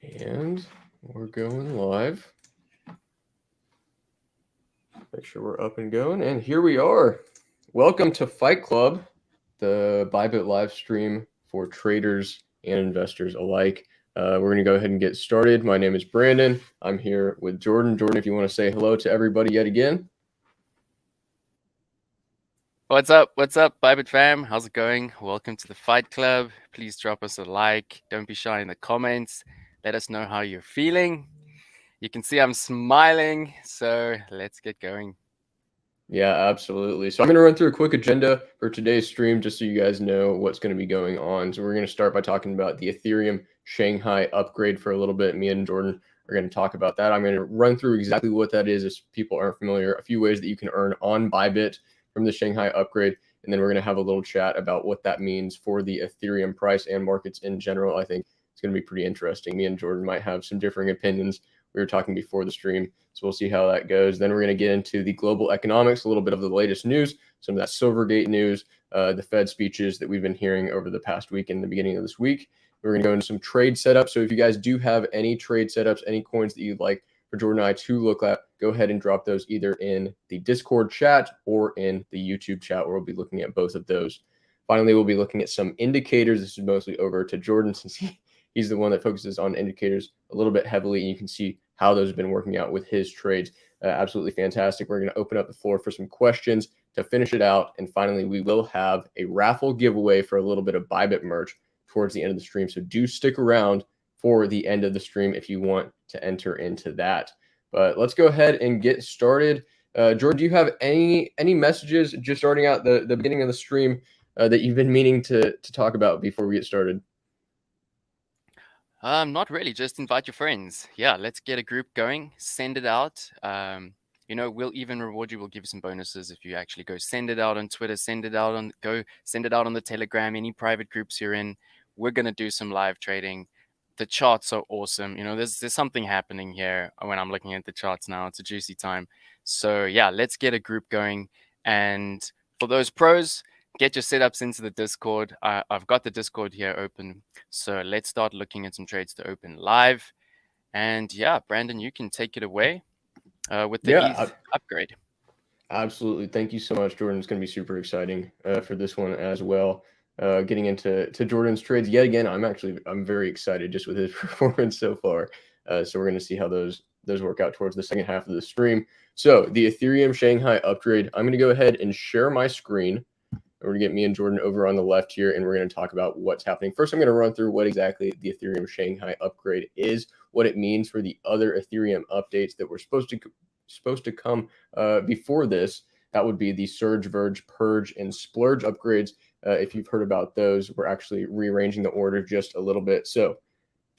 And we're going live. Make sure we're up and going. And here we are. Welcome to Fight Club, the Bybit live stream for traders and investors alike. We're going to go ahead and get started. My name is Brandon. I'm here with Jordan. Jordan, if you want to say hello to everybody yet again. What's up, Bybit fam? How's it going? Welcome to the Fight Club. Please drop us a like. Don't be shy in the comments. Let us know how you're feeling. You can see I'm smiling, so let's get going. Yeah, absolutely. So I'm going to run through a quick agenda for today's stream just so you guys know what's going to be going on. So we're going to start by talking about the Ethereum Shanghai upgrade for a little bit. Me and Jordan are going to talk about that. I'm going to run through exactly what that is if people aren't familiar, a few ways that you can earn on Bybit from the Shanghai upgrade. And then we're going to have a little chat about what that means for the Ethereum price and markets in general. I think it's going to be pretty interesting. Me and Jordan might have some differing opinions. We were talking before the stream, so we'll see how that goes. Then we're going to get into the global economics, a little bit of the latest news, some of that Silvergate news, the Fed speeches that we've been hearing over the past week and the beginning of this week. We're going to go into some trade setups. So if you guys do have any trade setups, any coins that you'd like for Jordan and I to look at, go ahead and drop those either in the Discord chat or in the YouTube chat, where we'll be looking at both of those. Finally, we'll be looking at some indicators. This is mostly over to Jordan since he's the one that focuses on indicators a little bit heavily, and you can see how those have been working out with his trades. Absolutely fantastic. We're going to open up the floor for some questions to finish it out. And finally, we will have a raffle giveaway for a little bit of Bybit merch towards the end of the stream. So do stick around for the end of the stream if you want to enter into that. But let's go ahead and get started. Jordan, do you have any messages just starting out the beginning of the stream that you've been meaning to talk about before we get started? Not really. Just invite your friends. Yeah, let's get a group going. Send it out. We'll even reward you. We'll give you some bonuses if you actually go send it out on Twitter, send it out on the Telegram, any private groups you're in. We're gonna do some live trading. The charts are awesome. There's something happening here when I'm looking at the charts now. It's a juicy time. So yeah, let's get a group going. And for those pros, get your setups into the Discord. I've got the Discord here open. So let's start looking at some trades to open live. And yeah, Brandon, you can take it away with the ETH upgrade. Absolutely. Thank you so much, Jordan. It's going to be super exciting for this one as well. Getting into Jordan's trades yet again, I'm very excited just with his performance so far. So we're going to see how those work out towards the second half of the stream. So the Ethereum Shanghai upgrade, I'm going to go ahead and share my screen. We're going to get me and Jordan over on the left here, and we're going to talk about what's happening. First, I'm going to run through what exactly the Ethereum Shanghai upgrade is, what it means for the other Ethereum updates that were supposed to come before this. That would be the Surge, Verge, Purge, and Splurge upgrades. If you've heard about those, we're actually rearranging the order just a little bit. So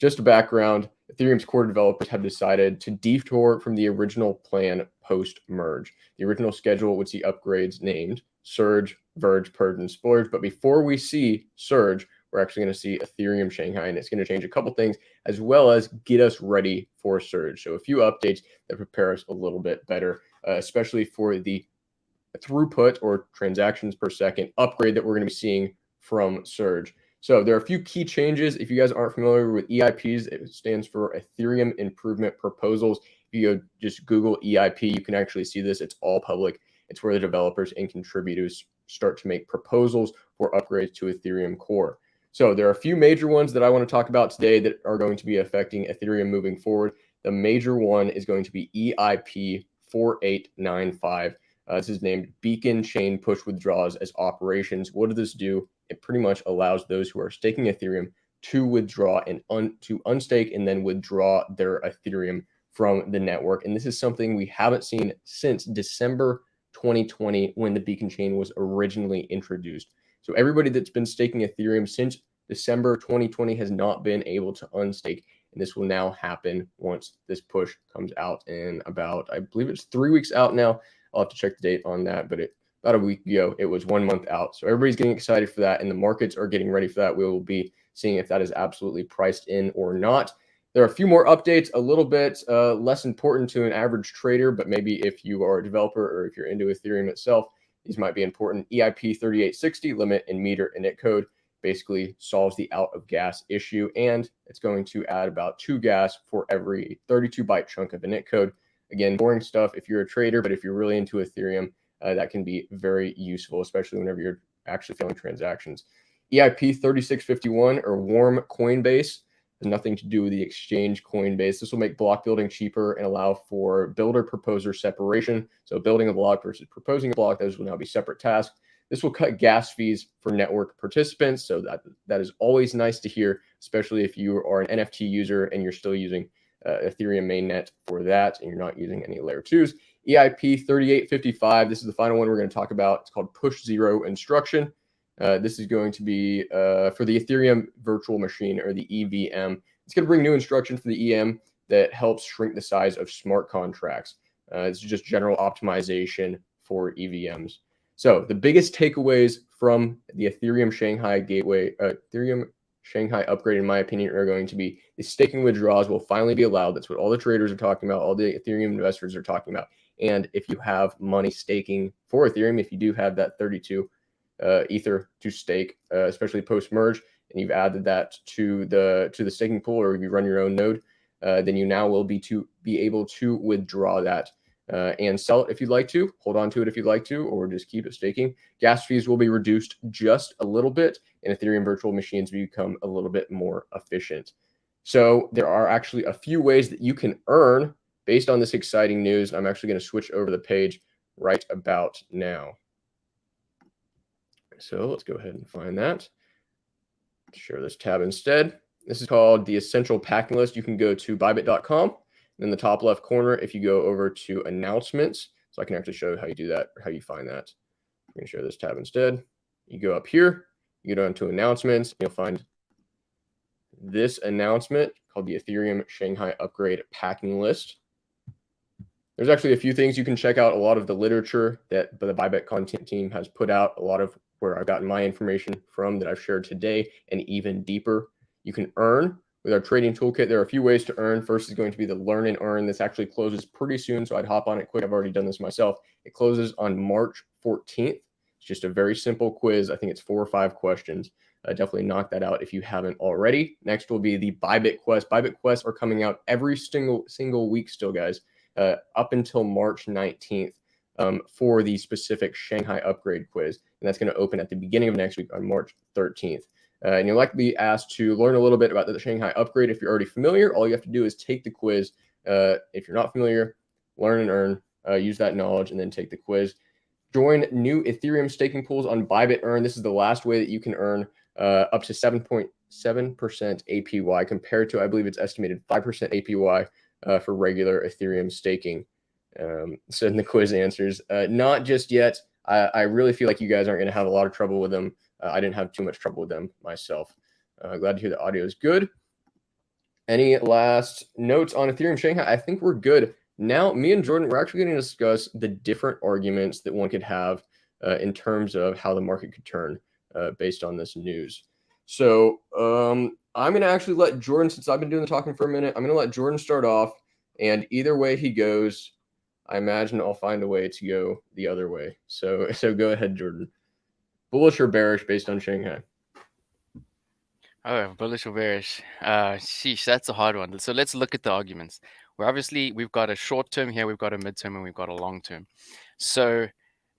just a background, Ethereum's core developers have decided to detour from the original plan post-merge. The original schedule would see upgrades named Surge, Verge, Purge, and Splurge. But before we see Surge, we're actually going to see Ethereum Shanghai, and it's going to change a couple things as well as get us ready for Surge. So a few updates that prepare us a little bit better, especially for the throughput or transactions per second upgrade that we're going to be seeing from Surge. So there are a few key changes. If you guys aren't familiar with EIPs, it stands for Ethereum Improvement Proposals. If you go just Google EIP, you can actually see this. It's all public. It's where the developers and contributors start to make proposals for upgrades to Ethereum core. So there are a few major ones that I want to talk about today that are going to be affecting Ethereum moving forward. The major one is going to be EIP 4895. This is named Beacon Chain Push Withdrawals as Operations. What does this do? It pretty much allows those who are staking Ethereum to withdraw and to unstake and then withdraw their Ethereum from the network. And this is something we haven't seen since December 2020 when the Beacon Chain was originally introduced. So everybody that's been staking Ethereum since December 2020 has not been able to unstake. And this will now happen once this push comes out in about, I believe it's 3 weeks out now. I'll have to check the date on that, but about a week ago, it was 1 month out. So everybody's getting excited for that, and the markets are getting ready for that. We will be seeing if that is absolutely priced in or not. There are a few more updates, a little bit less important to an average trader, but maybe if you are a developer or if you're into Ethereum itself, these might be important. EIP 3860, limit and meter init code. basically solves the out of gas issue, and it's going to add about 2 gas for every 32 byte chunk of init code. Again, boring stuff if you're a trader, but if you're really into Ethereum, that can be very useful, especially whenever you're actually filling transactions. EIP 3651, or warm Coinbase, has nothing to do with the exchange Coinbase. This will make block building cheaper and allow for builder proposer separation. So building a block versus proposing a block, those will now be separate tasks. This will cut gas fees for network participants. So that is always nice to hear, especially if you are an NFT user and you're still using Ethereum mainnet for that and you're not using any layer 2s. EIP 3855, this is the final one we're going to talk about. It's called push zero instruction. This is going to be for the Ethereum virtual machine, or the EVM. It's going to bring new instructions for the EM that helps shrink the size of smart contracts. It's just general optimization for EVMs. So the biggest takeaways from the Ethereum Shanghai Ethereum Shanghai upgrade, in my opinion, are going to be the staking withdrawals will finally be allowed. That's what all the traders are talking about. All the Ethereum investors are talking about. And if you have money staking for Ethereum, if you do have that 32 Ether to stake, especially post merge, and you've added that to the staking pool, or if you run your own node, then you now will be able to withdraw that and sell it if you'd like to, hold on to it if you'd like to, or just keep it staking. Gas fees will be reduced just a little bit, and Ethereum virtual machines become a little bit more efficient. So there are actually a few ways that you can earn based on this exciting news. I'm actually going to switch over the page right about now. So let's go ahead and find that. Share this tab instead. This is called the Essential Packing List. You can go to bybit.com. In the top left corner, if you go over to announcements, so I can actually show you how you do that, or how you find that. I'm going to share this tab instead. You go up here, you go down to announcements, you'll find this announcement called the Ethereum Shanghai Upgrade Packing List. There's actually a few things you can check out. A lot of the literature that the Bybit content team has put out, a lot of where I've gotten my information from that I've shared today, and even deeper. You can earn with our trading toolkit. There are a few ways to earn. First is going to be the learn and earn. This actually closes pretty soon, so I'd hop on it quick. I've already done this myself. It closes on March 14th. It's just a very simple quiz. I think it's 4 or 5 questions. Definitely knock that out if you haven't already. Next will be the Bybit Quest. Bybit Quests are coming out every single week still, guys, up until March 19th for the specific Shanghai upgrade quiz. And that's going to open at the beginning of next week on March 13th. And you'll likely be asked to learn a little bit about the Shanghai upgrade. If you're already familiar, all you have to do is take the quiz. If you're not familiar, learn and earn, use that knowledge, and then take the quiz. Join new Ethereum staking pools on Bybit Earn. This is the last way that you can earn up to 7.7% APY compared to, I believe it's estimated 5% APY for regular Ethereum staking. So in the quiz answers, not just yet. I really feel like you guys aren't going to have a lot of trouble with them. I didn't have too much trouble with them myself. Glad to hear the audio is good. Any last notes on Ethereum Shanghai? I think we're good. Now, me and Jordan, we're actually going to discuss the different arguments that one could have in terms of how the market could turn based on this news. So I'm going to actually let Jordan, since I've been doing the talking for a minute, I'm going to let Jordan start off. And either way he goes, I imagine I'll find a way to go the other way. So go ahead, Jordan. Bullish or bearish based on Shanghai? Oh, bullish or bearish? Sheesh, that's a hard one. So let's look at the arguments. We've got a short term here, we've got a midterm, and we've got a long term. So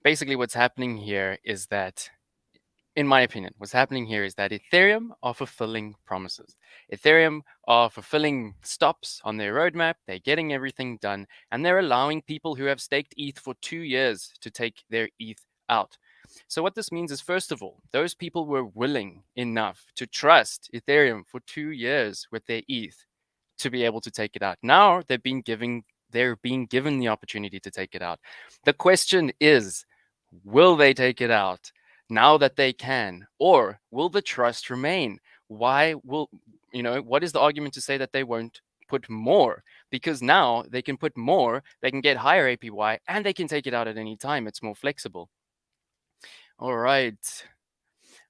basically what's happening here is that, in my opinion, what's happening here is that Ethereum are fulfilling promises. Ethereum are fulfilling stops on their roadmap. They're getting everything done, and they're allowing people who have staked ETH for 2 years to take their ETH out. So what this means is, first of all, those people were willing enough to trust Ethereum for 2 years with their ETH to be able to take it out. Now they're being given the opportunity to take it out. The question is, will they take it out now that they can, or will the trust remain? What is the argument to say that they won't put more? Because now they can put more, they can get higher APY, and they can take it out at any time. It's more flexible. All right.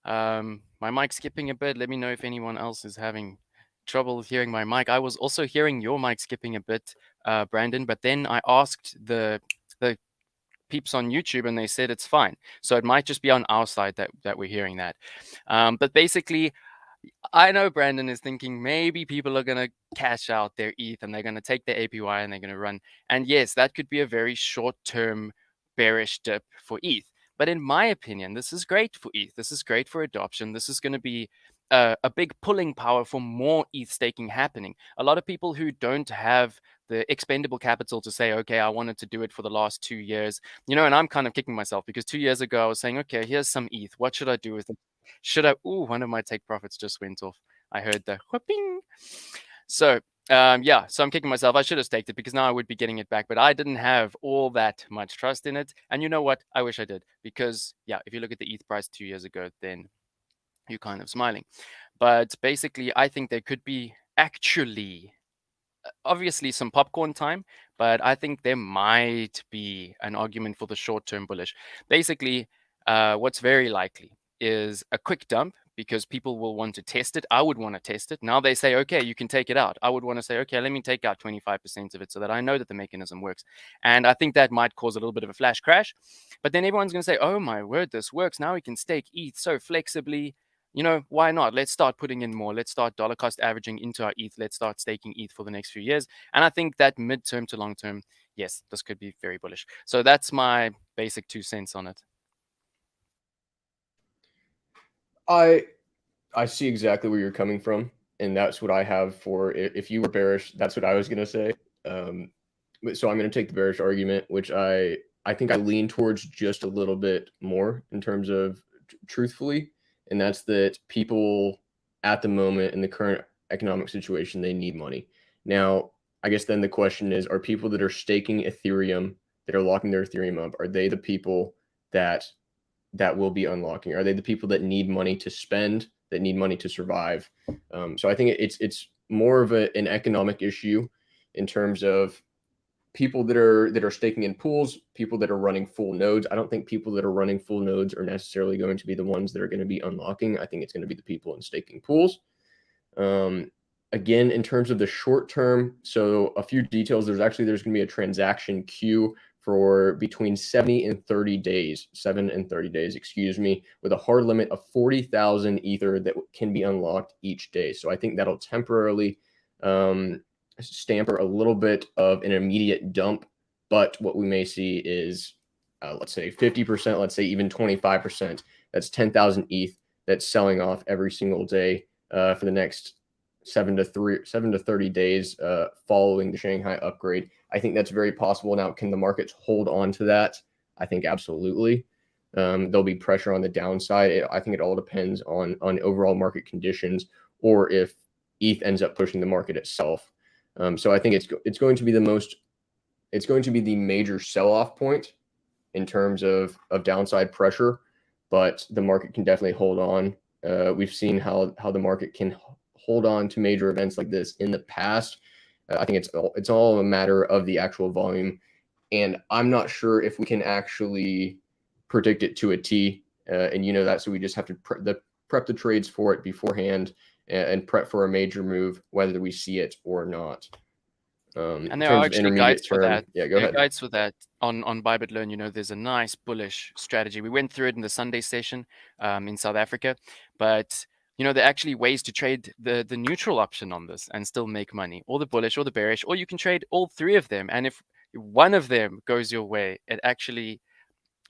My mic's skipping a bit. Let me know if anyone else is having trouble hearing my mic. I was also hearing your mic skipping a bit, Brandon, but then I asked the peeps on YouTube and they said it's fine. So it might just be on our side that we're hearing that. But basically, I know Brandon is thinking maybe people are going to cash out their ETH and they're going to take their APY and they're going to run. And yes, that could be a very short-term bearish dip for ETH. But in my opinion, this is great for ETH. This is great for adoption. This is going to be a big pulling power for more ETH staking happening. A lot of people who don't have the expendable capital to say, okay, I wanted to do it for the last 2 years, and I'm kind of kicking myself because 2 years ago I was saying, okay, here's some ETH. What should I do with it? Should I? Ooh, one of my take profits just went off. I heard the whooping. So yeah, so I'm kicking myself. I should have staked it because now I would be getting it back, but I didn't have all that much trust in it. And you know what? I wish I did because yeah, if you look at the ETH price 2 years ago, then you're kind of smiling. But basically, I think there could be actually obviously some popcorn time, but I think there might be an argument for the short-term bullish. Basically, what's very likely is a quick dump because people will want to test it. I would want to test it. Now they say, okay, you can take it out. I would want to say, okay, let me take out 25% of it so that I know that the mechanism works. And I think that might cause a little bit of a flash crash. But then everyone's going to say, oh my word, this works. Now we can stake ETH so flexibly. Why not? Let's start putting in more. Let's start dollar cost averaging into our ETH. Let's start staking ETH for the next few years. And I think that midterm to long term, yes, this could be very bullish. So that's my basic 2 cents on it. I see exactly where you're coming from, and that's what I have for if you were bearish, that's what I was gonna say. So I'm gonna take the bearish argument, which I think I lean towards just a little bit more in terms of truthfully, and that's that people at the moment in the current economic situation, they need money. Now, I guess then the question is, are people that are staking Ethereum, that are locking their Ethereum up, are they the people that will be unlocking? Are they the people that need money to spend, that need money to survive? So I think it's more of an economic issue in terms of people that are staking in pools, people that are running full nodes. I don't think people that are running full nodes are necessarily going to be the ones that are going to be unlocking. I think it's going to be the people in staking pools. Again, in terms of the short term, so a few details. There's going to be a transaction queue for between 70 and 30 days, 7 and 30 days, excuse me, with a hard limit of 40,000 Ether that can be unlocked each day. So I think that'll temporarily stamper a little bit of an immediate dump. But what we may see is, let's say 50%, let's say even 25%. That's 10,000 ETH that's selling off every single day for the next 7 to 30 days following the Shanghai upgrade. I think that's very possible. Now, can the markets hold on to that? I think absolutely. There'll be pressure on the downside. I think it all depends on overall market conditions, or if ETH ends up pushing the market itself. So I think it's going to be the major sell-off point in terms of downside pressure, but the market can definitely hold on. We've seen how the market can hold on to major events like this in the past. I think it's all a matter of the actual volume, and I'm not sure if we can actually predict it to a T. And that, so we just have to prep the trades for it beforehand and prep for a major move, whether we see it or not. And there are actually guides for that. Yeah, go ahead. Guides for that on Bybit Learn. There's a nice bullish strategy. We went through it in the Sunday session in South Africa, but there are actually ways to trade the neutral option on this and still make money, or the bullish or the bearish, or you can trade all three of them. And if one of them goes your way, it actually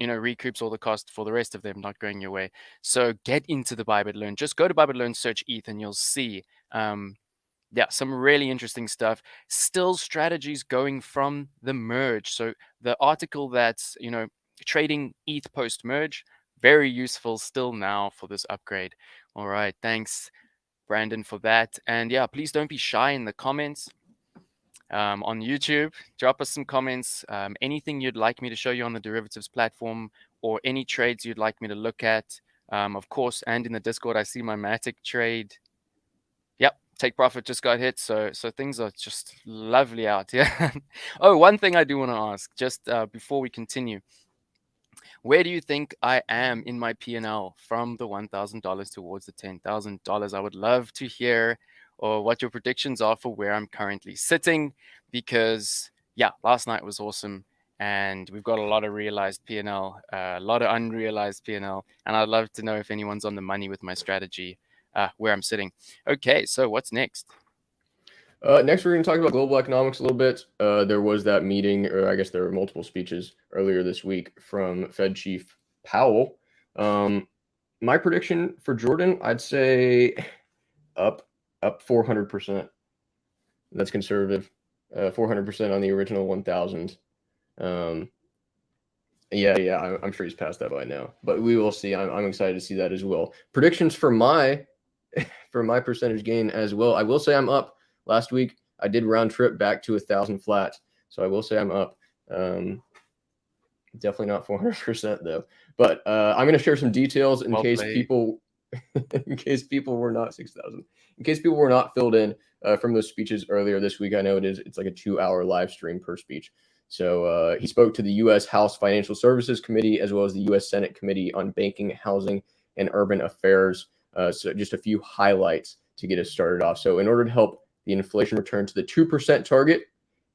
recoups all the cost for the rest of them not going your way. So get into the Bybit Learn. Just go to Bybit Learn, search ETH, and you'll see some really interesting stuff. Still strategies going from the merge. So the article that's, trading ETH post merge, very useful still now for this upgrade. All right. Thanks, Brandon, for that. And yeah, please don't be shy in the comments on YouTube. Drop us some comments. Anything you'd like me to show you on the derivatives platform, or any trades you'd like me to look at. Of course, and in the Discord, I see my Matic trade. Yep, take profit just got hit, so things are just lovely out here. Oh, one thing I do want to ask, just before we continue, where do you think I am in my P&L from the $1,000 towards the $10,000? I would love to hear what your predictions are for where I'm currently sitting, because yeah, last night was awesome, and we've got a lot of realized P&L, a lot of unrealized P&L, and I'd love to know if anyone's on the money with my strategy, where I'm sitting. Okay, so what's next? Next, we're going to talk about global economics a little bit. There was that meeting, or I guess there were multiple speeches earlier this week from Fed Chief Powell. My prediction for Jordan, I'd say up 400%. That's conservative. 400% on the original 1,000. Yeah, I'm sure he's passed that by now, but we will see. I'm excited to see that as well. Predictions for my percentage gain as well. I will say I'm up. Last week I did round trip back to 1,000 flat, so I will say I'm up. Definitely not 400% though. But I'm going to share some details in case people were not 6,000. In case people were not filled in from those speeches earlier this week. I know it's like a 2-hour live stream per speech. So he spoke to the U.S. House Financial Services Committee as well as the U.S. Senate Committee on Banking, Housing, and Urban Affairs. So just a few highlights to get us started off. So in order to help the inflation return to the 2% target,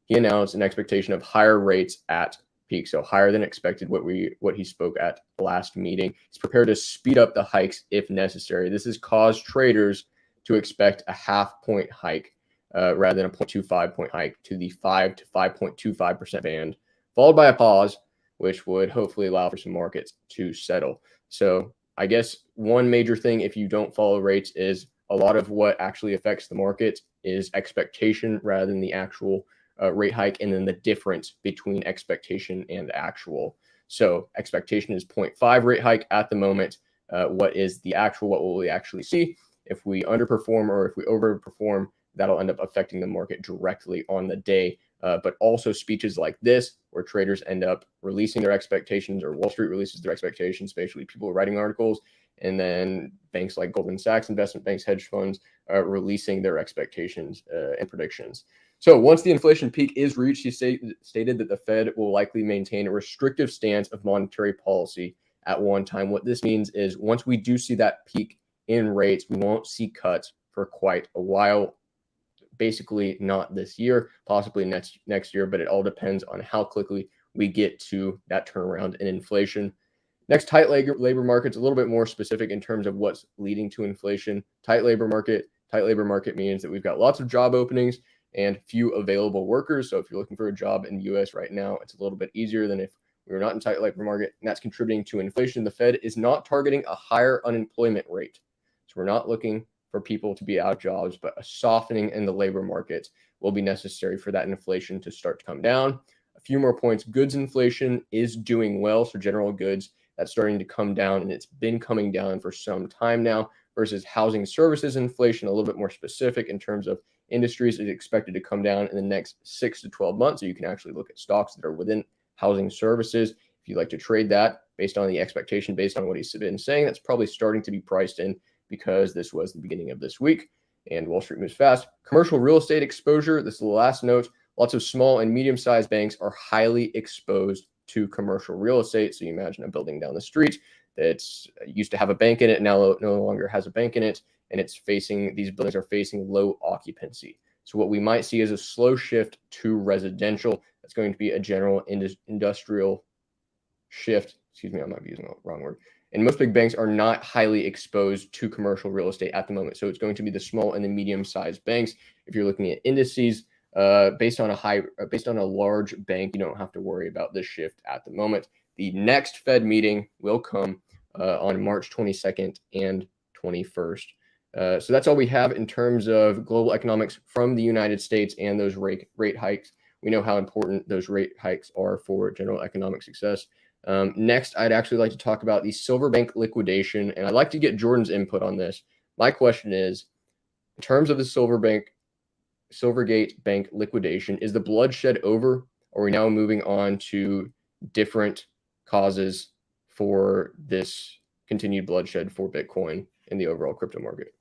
he announced an expectation of higher rates at peak, so higher than expected. What he spoke at last meeting. He's prepared to speed up the hikes if necessary. This has caused traders to expect a 0.5 point hike rather than a 0.25 point hike to the 5 to 5.25% band, followed by a pause, which would hopefully allow for some markets to settle. So I guess one major thing, if you don't follow rates, is a lot of what actually affects the market is expectation rather than the actual rate hike, and then the difference between expectation and actual. So expectation is 0.5 rate hike at the moment. What is the actual? What will we actually see? If we underperform or if we overperform, that'll end up affecting the market directly on the day. But also speeches like this, where traders end up releasing their expectations, or Wall Street releases their expectations, basically people writing articles, and then banks like Goldman Sachs, investment banks, hedge funds releasing their expectations and predictions. So once the inflation peak is reached, he stated that the Fed will likely maintain a restrictive stance of monetary policy at one time. What this means is once we do see that peak in rates, we won't see cuts for quite a while. Basically not this year, possibly next year, but it all depends on how quickly we get to that turnaround in inflation. Next, tight labor market's a little bit more specific in terms of what's leading to inflation. Tight labor market means that we've got lots of job openings and few available workers. So if you're looking for a job in the US right now, it's a little bit easier than if we were not in tight labor market, and that's contributing to inflation. The Fed is not targeting a higher unemployment rate. So we're not looking for people to be out of jobs, but a softening in the labor market will be necessary for that inflation to start to come down. A few more points. Goods inflation is doing well. So general goods, that's starting to come down, and it's been coming down for some time now, versus housing services inflation, a little bit more specific in terms of industries, is expected to come down in the next 6 to 12 months. So you can actually look at stocks that are within housing services. If you'd like to trade that based on the expectation, based on what he's been saying, that's probably starting to be priced in because this was the beginning of this week and Wall Street moves fast. Commercial real estate exposure. This is the last note. Lots of small and medium-sized banks are highly exposed to commercial real estate. So you imagine a building down the street that's used to have a bank in it, now no longer has a bank in it, and these buildings are facing low occupancy. So what we might see is a slow shift to residential. That's going to be a general industrial shift. Excuse me, I might be using the wrong word. And most big banks are not highly exposed to commercial real estate at the moment. So it's going to be the small and the medium-sized banks. If you're looking at indices, based on a large bank, you don't have to worry about this shift at the moment. The next Fed meeting will come on March 22nd and 21st. So that's all we have in terms of global economics from the United States and those rate hikes. We know how important those rate hikes are for general economic success. Next, I'd actually like to talk about the Silvergate liquidation, and I'd like to get Jordan's input on this. My question is, in terms of the Silvergate bank liquidation, is the bloodshed over? Or are we now moving on to different causes for this continued bloodshed for Bitcoin in the overall crypto market?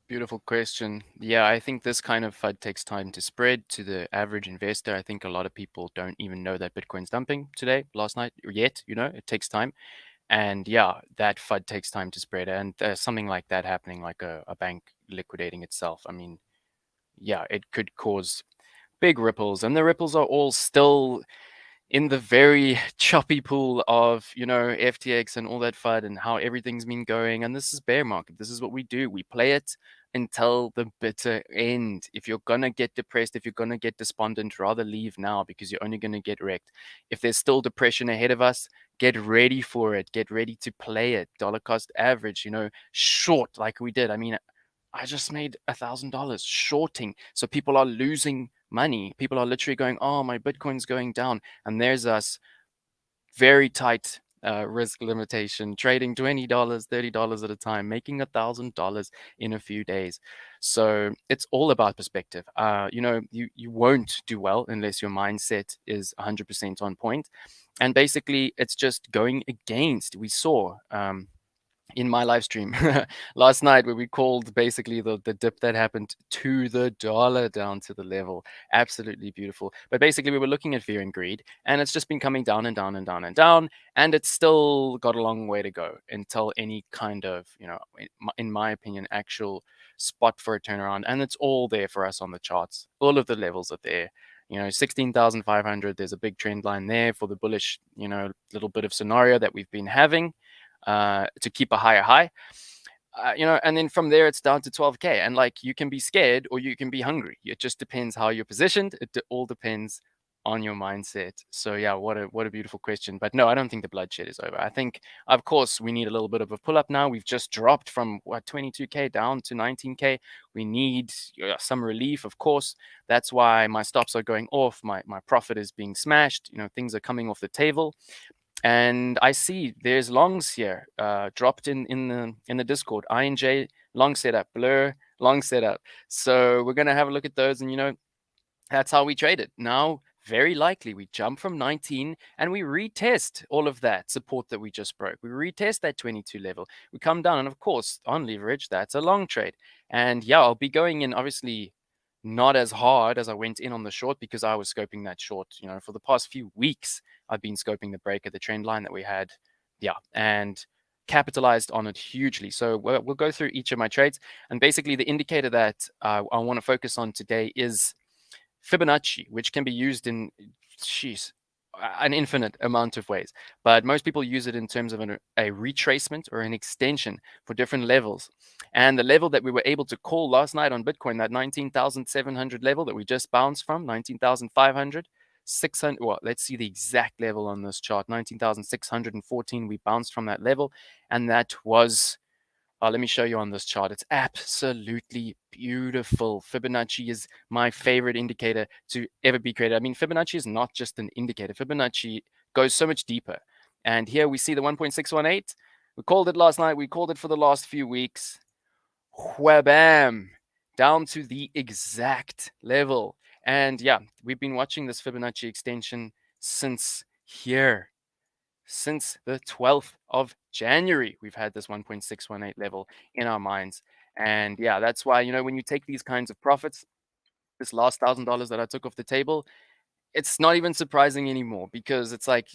Beautiful question. Yeah, I think this kind of FUD takes time to spread to the average investor. I think a lot of people don't even know that Bitcoin's dumping last night, or yet, it takes time. And yeah, that FUD takes time to spread. And something like that happening, like a bank liquidating itself, I mean, yeah, it could cause big ripples, and the ripples are all still in the very choppy pool of, you know, FTX and all that FUD and how everything's been going. And this is bear market. This is what we do. We play it until the bitter end. If you're going to get depressed, if you're going to get despondent, rather leave now, because you're only going to get wrecked. If there's still depression ahead of us, get ready for it. Get ready to play it. Dollar cost average, you know, short like we did. I mean, I just made $1,000 shorting. So people are losing money. People are literally going, oh, my Bitcoin's going down. And there's us, very tight risk limitation, trading $20, $30 at a time, making $1,000 in a few days. So it's all about perspective. You know, you won't do well unless your mindset is 100% on point. And basically, it's just going against. We saw in my live stream last night, where we called basically the dip that happened to the dollar down to the level. Absolutely beautiful. But basically, we were looking at fear and greed, and it's just been coming down and down and down and down, and it's still got a long way to go until any kind of, you know, in my opinion, actual spot for a turnaround. And it's all there for us on the charts. All of the levels are there. You know, 16,500, there's a big trend line there for the bullish, you know, little bit of scenario that we've been having to keep a higher high. You know, and then from there it's down to 12K. And like, you can be scared or you can be hungry. It just depends how you're positioned. It all depends on your mindset. So yeah, what a beautiful question. But no, I don't think the bloodshed is over. I think, of course, we need a little bit of a pull up now. We've just dropped from 22K down to 19K. We need some relief, of course. That's why my stops are going off. My profit is being smashed. You know, things are coming off the table. And I see there's longs here dropped in the Discord. INJ long setup, Blur long setup. So we're gonna have a look at those, and you know, that's how we trade it. Now, very likely we jump from 19 and we retest all of that support that we just broke. We retest that 22 level. We come down, and of course, on leverage, that's a long trade. And yeah, I'll be going in obviously not as hard as I went in on the short, because I was scoping that short, you know, for the past few weeks. I've been scoping the break of the trend line that we had. Yeah. And capitalized on it hugely. So we'll go through each of my trades. And basically, the indicator that I want to focus on today is Fibonacci, which can be used in, an infinite amount of ways. But most people use it in terms of a retracement or an extension for different levels. And the level that we were able to call last night on Bitcoin, that 19,700 level that we just bounced from, 19,500, 600. Well, let's see the exact level on this chart, 19,614. We bounced from that level, and that was, let me show you on this chart. It's absolutely beautiful. Fibonacci is my favorite indicator to ever be created. I mean, Fibonacci is not just an indicator. Fibonacci goes so much deeper. And here we see the 1.618. We called it last night. We called it for the last few weeks. Whabam! Down to the exact level. And yeah, we've been watching this Fibonacci extension since here. Since the 12th of January, we've had this 1.618 level in our minds. And yeah, that's why, you know, when you take these kinds of profits, this last $1,000 that I took off the table, it's not even surprising anymore, because it's like,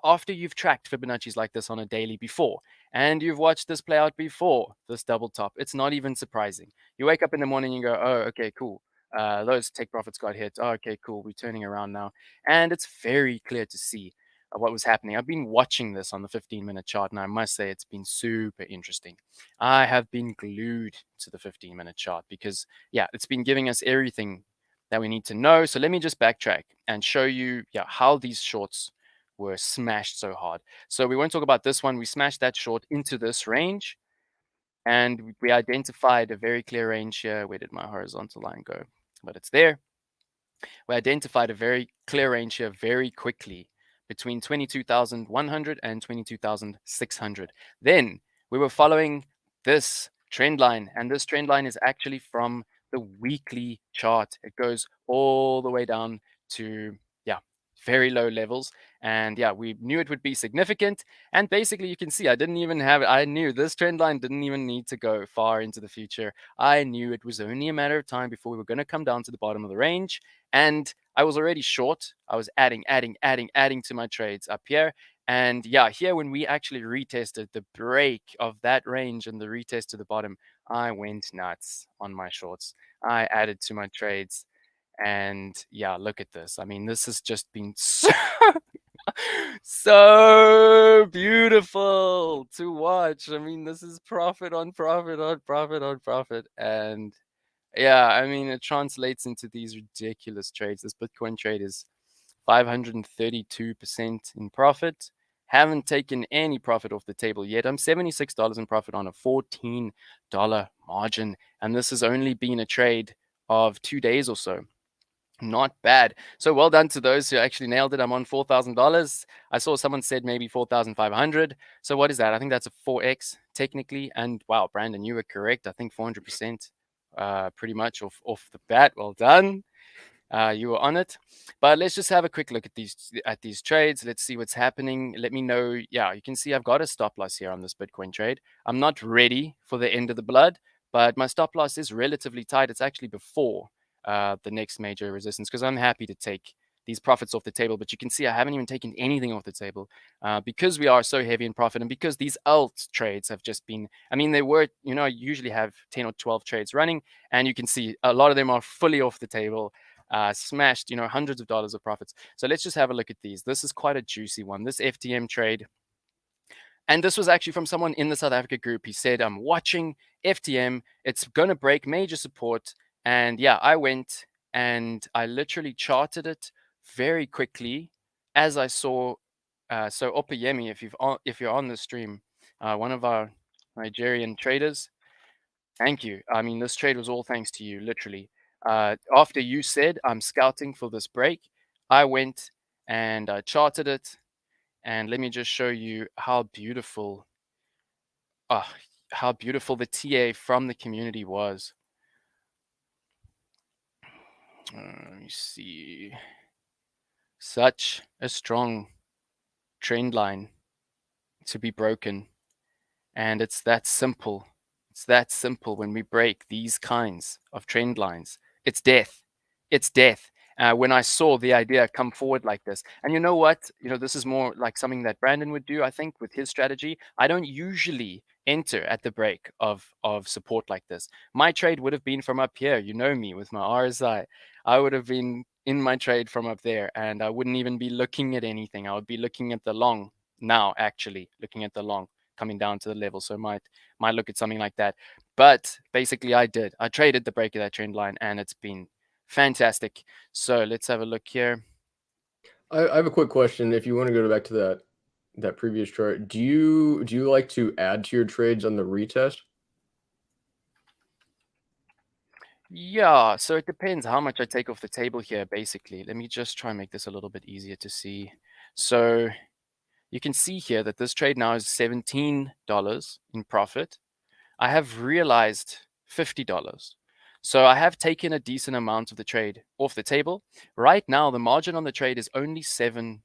after you've tracked Fibonacci's like this on a daily before, and you've watched this play out before, this double top, it's not even surprising. You wake up in the morning and you go, oh, okay, cool. Those take profits got hit. Oh, okay, cool. We're turning around now. And it's very clear to see what was happening. I've been watching this on the 15-minute chart, and I must say it's been super interesting. I have been glued to the 15-minute chart because, yeah, it's been giving us everything that we need to know. So let me just backtrack and show you, yeah, how these shorts were smashed so hard. So we won't talk about this one. We smashed that short into this range, and we identified a very clear range here. Where did my horizontal line go? But it's there. We identified a very clear range here very quickly between 22,100 and 22,600. Then we were following this trend line, and this trend line is actually from the weekly chart. It goes all the way down to, yeah, very low levels. And yeah, we knew it would be significant. And basically, you can see I didn't even have it. I knew this trend line didn't even need to go far into the future. I knew it was only a matter of time before we were going to come down to the bottom of the range. And I was already short. I was adding to my trades up here. And yeah, here when we actually retested the break of that range and the retest to the bottom, I went nuts on my shorts. I added to my trades. And yeah, look at this. I mean, this has just been so beautiful to watch. I mean, this is profit on profit on profit on profit. And yeah, I mean, it translates into these ridiculous trades. This Bitcoin trade is 532% in profit. Haven't taken any profit off the table yet. I'm $76 in profit on a $14 margin. And this has only been a trade of 2 days or so. Not bad. So well done to those who actually nailed it. I'm on $4,000. I saw someone said maybe 4,500. So what is that? I think that's a 4x technically. And wow, Brandon, you were correct. I think 400%, pretty much off the bat. Well done. You were on it. But let's just have a quick look at these trades. Let's see what's happening. Let me know. Yeah, you can see I've got a stop loss here on this Bitcoin trade. I'm not ready for the end of the blood, but my stop loss is relatively tight. It's actually before the next major resistance, because I'm happy to take these profits off the table. But you can see I haven't even taken anything off the table because we are so heavy in profit, and because these alt trades have just been, I mean, they were, I usually have 10 or 12 trades running, and you can see a lot of them are fully off the table. Smashed, hundreds of dollars of profits. So let's just have a look at these. This is quite a juicy one. This FTM trade, and this was actually from someone in the South Africa group. He said, I'm watching FTM. It's going to break major support. And yeah, I went and I literally charted it very quickly as I saw. So Opeyemi, if you're on the stream, one of our Nigerian traders, thank you. I mean, this trade was all thanks to you, literally. After you said, I'm scouting for this break, I went and I charted it. And let me just show you how beautiful, how beautiful the TA from the community was. Let me see. Such a strong trend line to be broken. And it's that simple. It's that simple when we break these kinds of trend lines. It's death. It's death. When I saw the idea come forward like this, and you know what? This is more like something that Brandon would do, I think, with his strategy. I don't usually enter at the break of support like this. My trade would have been from up here. You know me with my RSI. I would have been in my trade from up there, and I wouldn't even be looking at anything. I would be looking at the long now, actually looking at the long coming down to the level. So might look at something like that. But basically I traded the break of that trend line, and it's been fantastic. So let's have a look here. I have a quick question. If you want to go back to that previous chart, do you like to add to your trades on the retest? Yeah, so it depends how much I take off the table here, basically. Let me just try and make this a little bit easier to see. So you can see here that this trade now is $17 in profit. I have realized $50. So I have taken a decent amount of the trade off the table. Right now, the margin on the trade is only $7,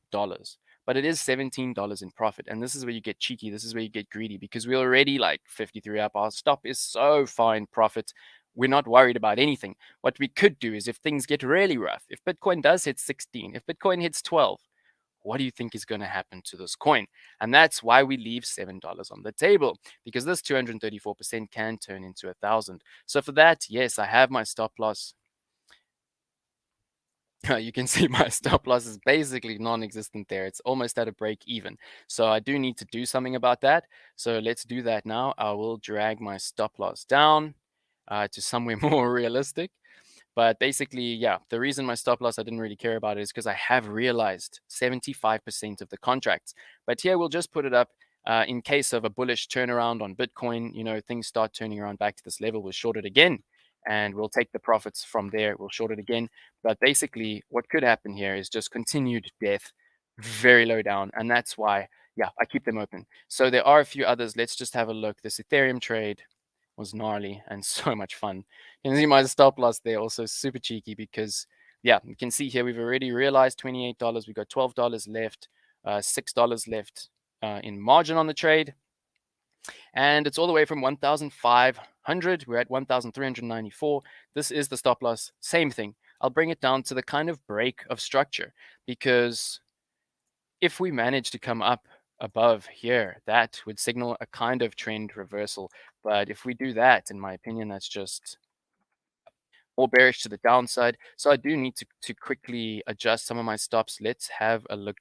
but it is $17 in profit. And this is where you get cheeky. This is where you get greedy, because we're already like 53 up. Our stop is so far in profit. We're not worried about anything. What we could do is, if things get really rough, if Bitcoin does hit 16, if Bitcoin hits 12, what do you think is going to happen to this coin? And that's why we leave $7 on the table, because this 234% can turn into 1,000. So for that, yes, I have my stop loss. You can see my stop loss is basically non-existent there. It's almost at a break even. So I do need to do something about that. So let's do that now. I will drag my stop loss down to somewhere more realistic. But basically, yeah, the reason my stop loss I didn't really care about it is because I have realized 75% of the contracts. But here we'll just put it up in case of a bullish turnaround on Bitcoin. Things start turning around back to this level. We'll short it again, and we'll take the profits from there. We'll short it again. But basically, what could happen here is just continued death, very low down. And that's why, yeah, I keep them open. So there are a few others. Let's just have a look. This Ethereum trade was gnarly and so much fun. You can see my stop loss there, also super cheeky, because yeah, you can see here we've already realized $28. We've got $12 left, $6 left in margin on the trade. And it's all the way from 1,500. We're at 1,394. This is the stop loss. Same thing. I'll bring it down to the kind of break of structure, because if we manage to come up above here, that would signal a kind of trend reversal. But if we do that, in my opinion, that's just more bearish to the downside. So I do need to quickly adjust some of my stops. Let's have a look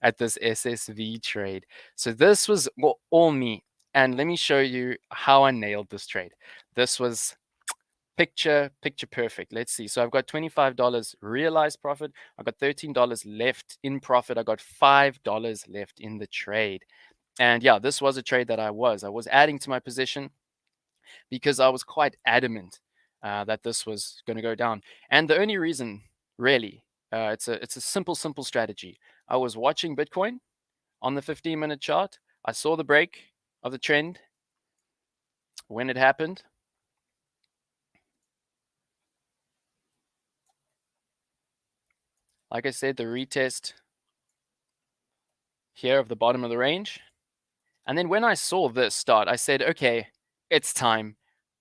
at this SSV trade. So this was all me. And let me show you how I nailed this trade. This was picture perfect. Let's see. So I've got $25 realized profit. I've got $13 left in profit. I got $5 left in the trade. And yeah, this was a trade that I was adding to my position because I was quite adamant that this was going to go down. And the only reason, really, it's a simple strategy. I was watching Bitcoin on the 15-minute chart. I saw the break of the trend when it happened. Like I said, the retest here of the bottom of the range. And then when I saw this start, I said, okay, it's time.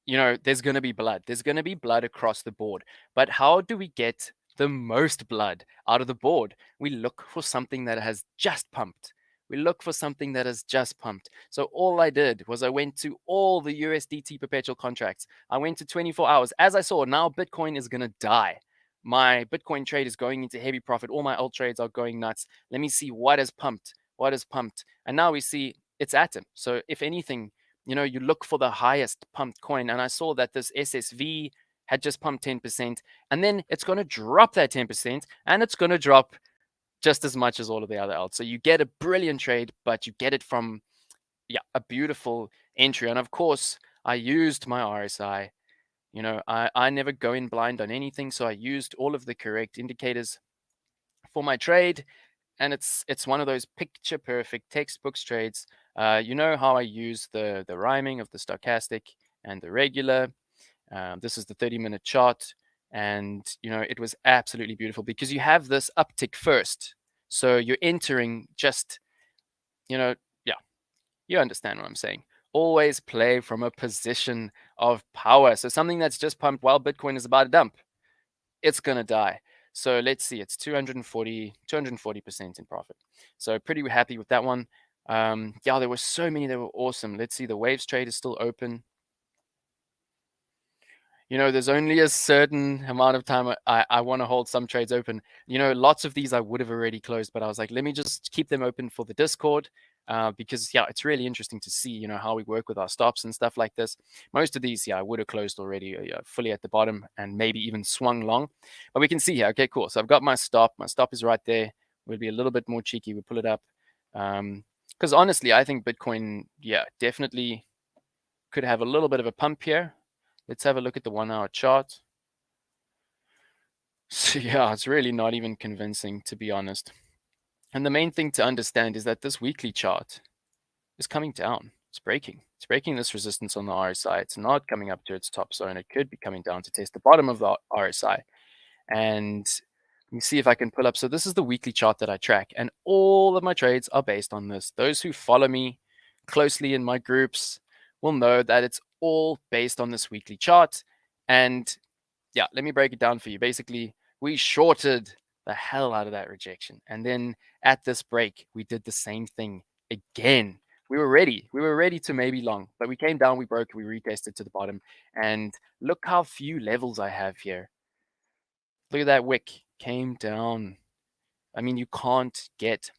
You know, there's going to be blood. There's going to be blood across the board. But how do we get the most blood out of the board? We look for something that has just pumped. We look for something that has just pumped. So all I did was I went to all the USDT perpetual contracts. I went to 24 hours. As I saw, now Bitcoin is going to die. My Bitcoin trade is going into heavy profit. All my alt trades are going nuts. Let me see what has pumped. What has pumped. And now we see it's Atom. So if anything, you know, you look for the highest pumped coin. And I saw that this SSV had just pumped 10%. And then it's going to drop that 10%. And it's going to drop just as much as all of the other alts. So you get a brilliant trade, but you get it from, yeah, a beautiful entry. And of course, I used my RSI. You know, I never go in blind on anything. So I used all of the correct indicators for my trade. And it's one of those picture perfect textbooks trades. You know how I use the rhyming of the stochastic and the regular. This is the 30-minute chart. And, you know, it was absolutely beautiful because you have this uptick first. So you're entering just, you know, yeah, you understand what I'm saying. Always play from a position of power. So something that's just pumped while Bitcoin is about to dump, it's going to die. So let's see, it's 240% in profit. So pretty happy with that one. Yeah, there were so many that were awesome. Let's see, the waves trade is still open. You know, there's only a certain amount of time I want to hold some trades open. You know, lots of these I would have already closed, but I was like, let me just keep them open for the Discord because, yeah, it's really interesting to see, you know, how we work with our stops and stuff like this. Most of these, yeah, I would have closed already fully at the bottom and maybe even swung long. But we can see here, okay, cool. So I've got my stop. My stop is right there. We'll be a little bit more cheeky. We pull it up. Because honestly, I think Bitcoin, yeah, definitely could have a little bit of a pump here. Let's have a look at the 1 hour chart. So yeah, it's really not even convincing, to be honest. And the main thing to understand is that this weekly chart is coming down. It's breaking. It's breaking this resistance on the RSI. It's not coming up to its top zone. It could be coming down to test the bottom of the RSI. And let me see if I can pull up. So this is the weekly chart that I track. And all of my trades are based on this. Those who follow me closely in my groups will know that it's all based on this weekly chart. And yeah, let me break it down for you. Basically, we shorted the hell out of that rejection. And then at this break, we did the same thing again. We were ready. We were ready to maybe long, but we came down, we broke, we retested to the bottom. And look how few levels I have here. Look at that wick. Came down. I mean, you can't get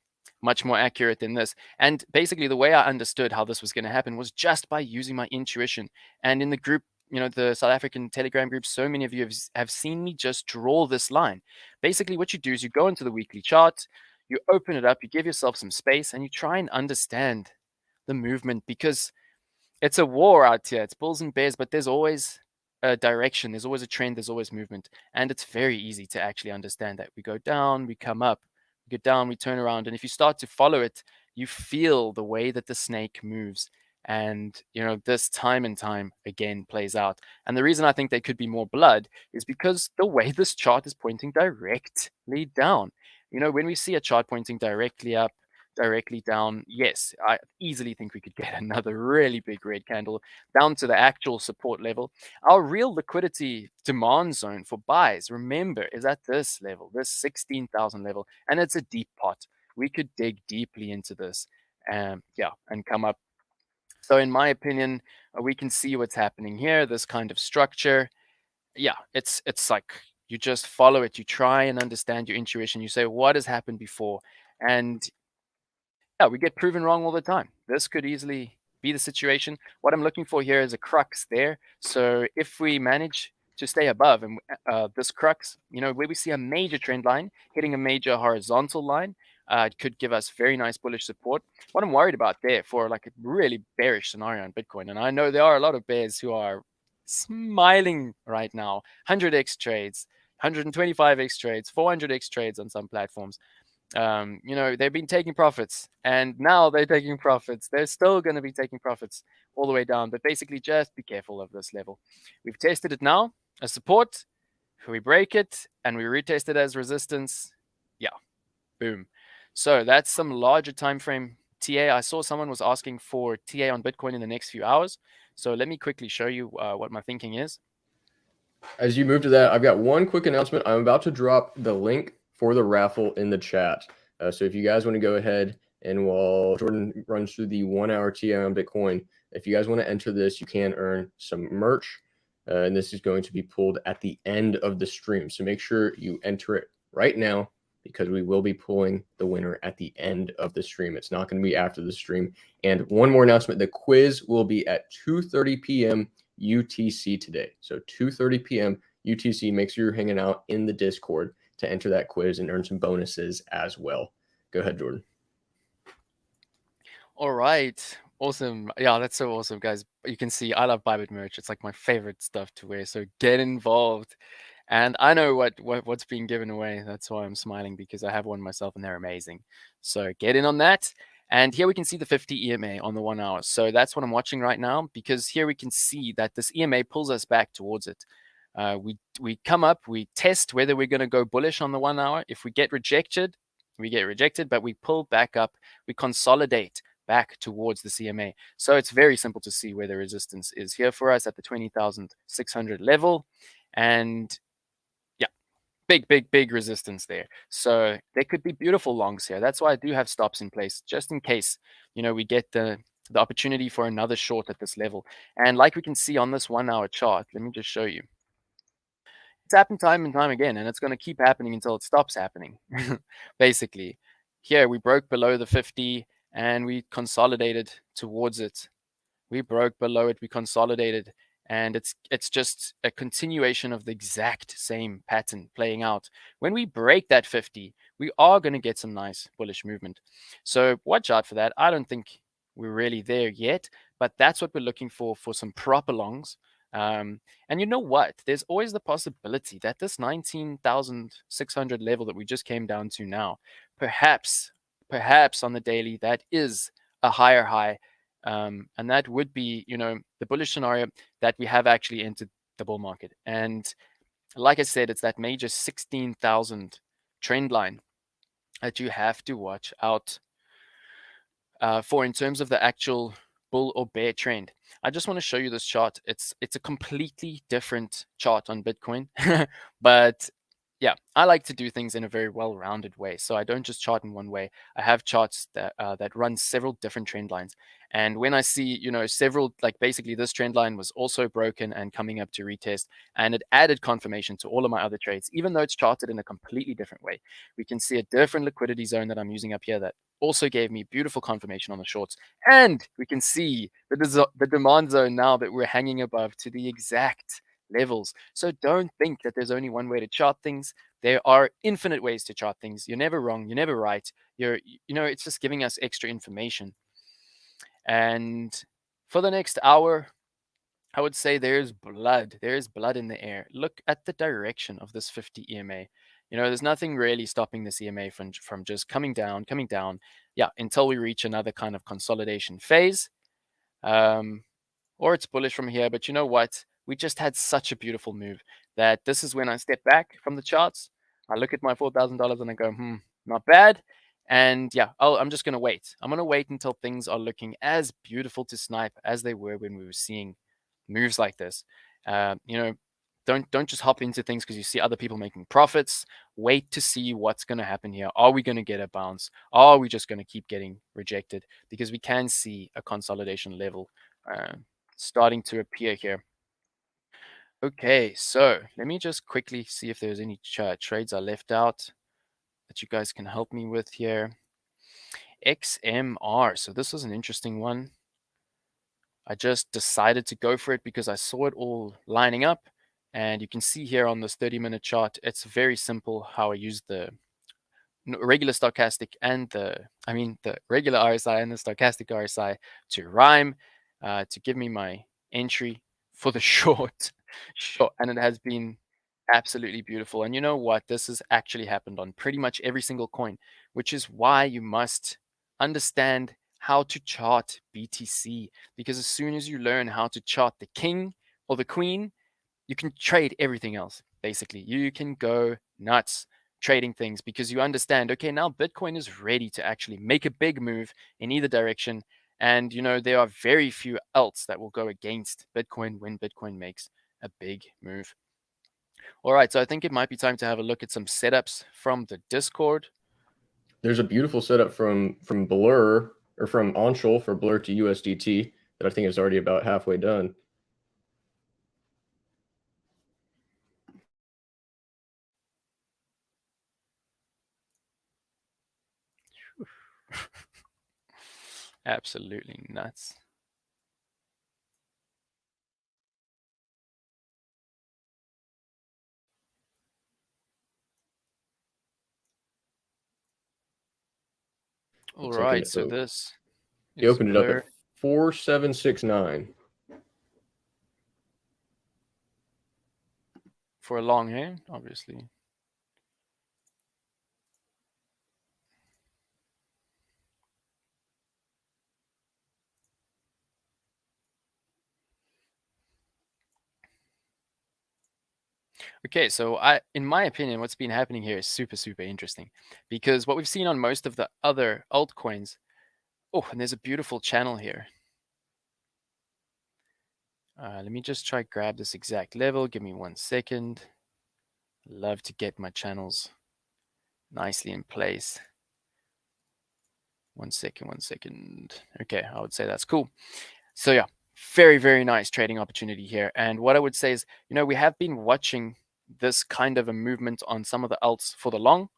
much more accurate than this. And basically, the way I understood how this was going to happen was just by using my intuition. And in the group, you know, the South African Telegram group, so many of you have seen me just draw this line. Basically, what you do is you go into the weekly chart, you open it up, you give yourself some space, and you try and understand the movement because it's a war out here. It's bulls and bears, but there's always a direction, there's always a trend, there's always movement. And it's very easy to actually understand that. We go down, we come up, we go down, we turn around. And if you start to follow it, you feel the way that the snake moves. And, you know, this time and time again plays out. And the reason I think there could be more blood is because the way this chart is pointing directly down. You know, when we see a chart pointing directly up, directly down, yes, I easily think we could get another really big red candle down to the actual support level. Our real liquidity demand zone for buys, remember, is at this level, this 16,000 level, and it's a deep pot. We could dig deeply into this, yeah, and come up. So in my opinion, we can see what's happening here, this kind of structure. yeah, it's like you just follow it. You try and understand your intuition. You say, what has happened before? And yeah, we get proven wrong all the time. This could easily be the situation. What I'm looking for here is a crux there. So if we manage to stay above and this crux, where we see a major trend line hitting a major horizontal line, it could give us very nice bullish support. What I'm worried about there for like a really bearish scenario on Bitcoin, and I know there are a lot of bears who are smiling right now, 100x trades, 125x trades, 400x trades on some platforms. They've been taking profits and now they're taking profits. They're still going to be taking profits all the way down, but basically just be careful of this level. We've tested it now as support. We break it and we retest it as resistance. Yeah, boom. So that's some larger time frame TA. I saw someone was asking for TA on Bitcoin in the next few hours. So let me quickly show you what my thinking is. As you move to that, I've got one quick announcement. I'm about to drop the link for the raffle in the chat. So if you guys want to go ahead and while Jordan runs through the 1 hour TI on Bitcoin, if you guys want to enter this, you can earn some merch. And this is going to be pulled at the end of the stream. So make sure you enter it right now because we will be pulling the winner at the end of the stream. It's not going to be after the stream. And one more announcement, the quiz will be at 2:30 p.m. UTC today. So 2:30 p.m. UTC. Make sure you're hanging out in the Discord to enter that quiz and earn some bonuses as well. Go ahead, Jordan. All right. Awesome. Yeah, that's so awesome, guys. You can see I love Bybit merch. It's like my favorite stuff to wear. So get involved. And I know what's being given away. That's why I'm smiling, because I have one myself and they're amazing. So get in on that. And here we can see the 50 EMA on the 1 hour. So that's what I'm watching right now, because here we can see that this EMA pulls us back towards it. We come up, we test whether we're going to go bullish on the 1 hour. If we get rejected, we get rejected, but we pull back up, we consolidate back towards the CMA. So it's very simple to see where the resistance is here for us at the 20,600 level. And yeah, big resistance there. So there could be beautiful longs here. That's why I do have stops in place, just in case, we get the opportunity for another short at this level. And like we can see on this 1 hour chart, let me just show you. It's happened time and time again, and it's going to keep happening until it stops happening. Basically, here we broke below the 50 and we consolidated towards it. We broke below it, we consolidated, and it's just a continuation of the exact same pattern playing out. When we break that 50, we are going to get some nice bullish movement. So watch out for that. I don't think we're really there yet, but that's what we're looking for some proper longs. And you know what? There's always the possibility that this 19,600 level that we just came down to now, perhaps on the daily, that is a higher high. And that would be, the bullish scenario that we have actually entered the bull market. And like I said, it's that major 16,000 trend line that you have to watch out for in terms of the actual bull or bear trend. I just want to show you this chart. It's a completely different chart on Bitcoin, but yeah, I like to do things in a very well-rounded way. So I don't just chart in one way. I have charts that run several different trend lines. And when I see, several, like basically this trend line was also broken and coming up to retest, and it added confirmation to all of my other trades, even though it's charted in a completely different way. We can see a different liquidity zone that I'm using up here that also gave me beautiful confirmation on the shorts. And we can see the demand zone now that we're hanging above to the exact levels. So don't think that there's only one way to chart things. There are infinite ways to chart things. You're never wrong. You're never right. It's just giving us extra information. And for the next hour, I would say there's blood. There is blood in the air. Look at the direction of this 50 EMA. There's nothing really stopping this EMA from just coming down, yeah, until we reach another kind of consolidation phase. Or it's bullish from here. But you know what? We just had such a beautiful move that this is when I step back from the charts. I look at my $4,000 and I go, not bad. And yeah, I'm just going to wait. I'm going to wait until things are looking as beautiful to snipe as they were when we were seeing moves like this. Don't just hop into things because you see other people making profits. Wait to see what's going to happen here. Are we going to get a bounce? Are we just going to keep getting rejected? Because we can see a consolidation level starting to appear here. Okay, so let me just quickly see if there's any trades I left out that you guys can help me with here. XMR. So this was an interesting one. I just decided to go for it because I saw it all lining up. And you can see here on this 30-minute chart, it's very simple how I use the regular stochastic and the regular RSI and the stochastic RSI to rhyme, to give me my entry for the short, and it has been absolutely beautiful. And you know what? This has actually happened on pretty much every single coin, which is why you must understand how to chart BTC, because as soon as you learn how to chart the king or the queen, you can trade everything else. Basically, you can go nuts trading things because you understand, okay, now Bitcoin is ready to actually make a big move in either direction. And there are very few else that will go against Bitcoin when Bitcoin makes a big move. All right, so I think it might be time to have a look at some setups from the Discord. There's a beautiful setup from Blur, or from Onshul for Blur to USDT that I think is already about halfway done. Absolutely nuts. All Looks like right, so this he is opened it up Blur at 4769. for a long hand, obviously. Okay, so in my opinion, what's been happening here is super, super interesting, because what we've seen on most of the other altcoins. Oh, and there's a beautiful channel here. Let me just try grab this exact level. Give me 1 second. Love to get my channels nicely in place. 1 second, 1 second. Okay, I would say that's cool. So yeah, very, very nice trading opportunity here. And what I would say is, we have been watching this kind of a movement on some of the alts for the long.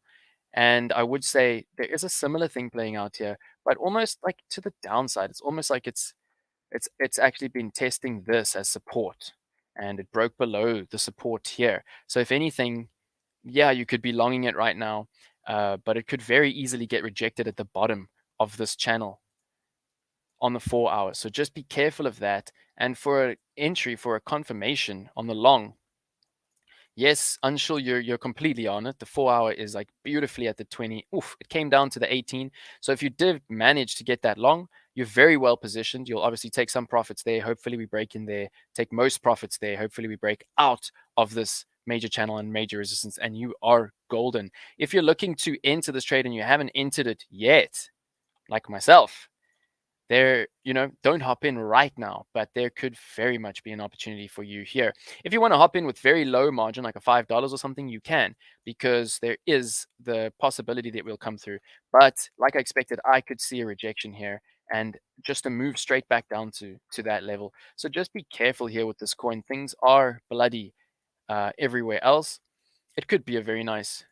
And I would say there is a similar thing playing out here, but almost like to the downside. It's almost like it's actually been testing this as support, and it broke below the support here. So if anything, yeah, you could be longing it right now, but it could very easily get rejected at the bottom of this channel on the 4 hours. So just be careful of that. And for an entry, for a confirmation on the long, yes, unsure, you're completely on it. The 4 hour is like beautifully at the 20. Oof, it came down to the 18. So if you did manage to get that long, you're very well positioned. You'll obviously take some profits there. Hopefully we break in there, take most profits there. Hopefully we break out of this major channel and major resistance, and you are golden. If you're looking to enter this trade and you haven't entered it yet, like myself, don't hop in right now, but there could very much be an opportunity for you here. If you want to hop in with very low margin, like a $5 or something, you can, because there is the possibility that will come through. But like I expected, I could see a rejection here and just a move straight back down to that level. So just be careful here with this coin. Things are bloody everywhere else. It could be a very nice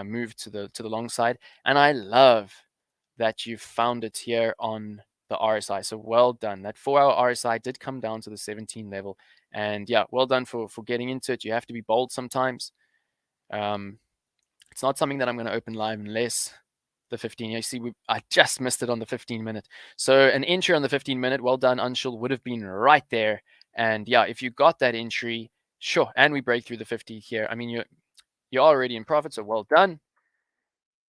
move to the long side, and I love that you found it here on the RSI. So well done. That 4 hour RSI did come down to the 17 level, and yeah, well done for getting into it. You have to be bold sometimes. It's not something that I'm going to open live unless the 15. You see, I just missed it on the 15-minute. So an entry on the 15-minute, well done, Unshul, would have been right there. And yeah, if you got that entry, sure, and we break through the 50 here. I mean, you're already in profit, so well done.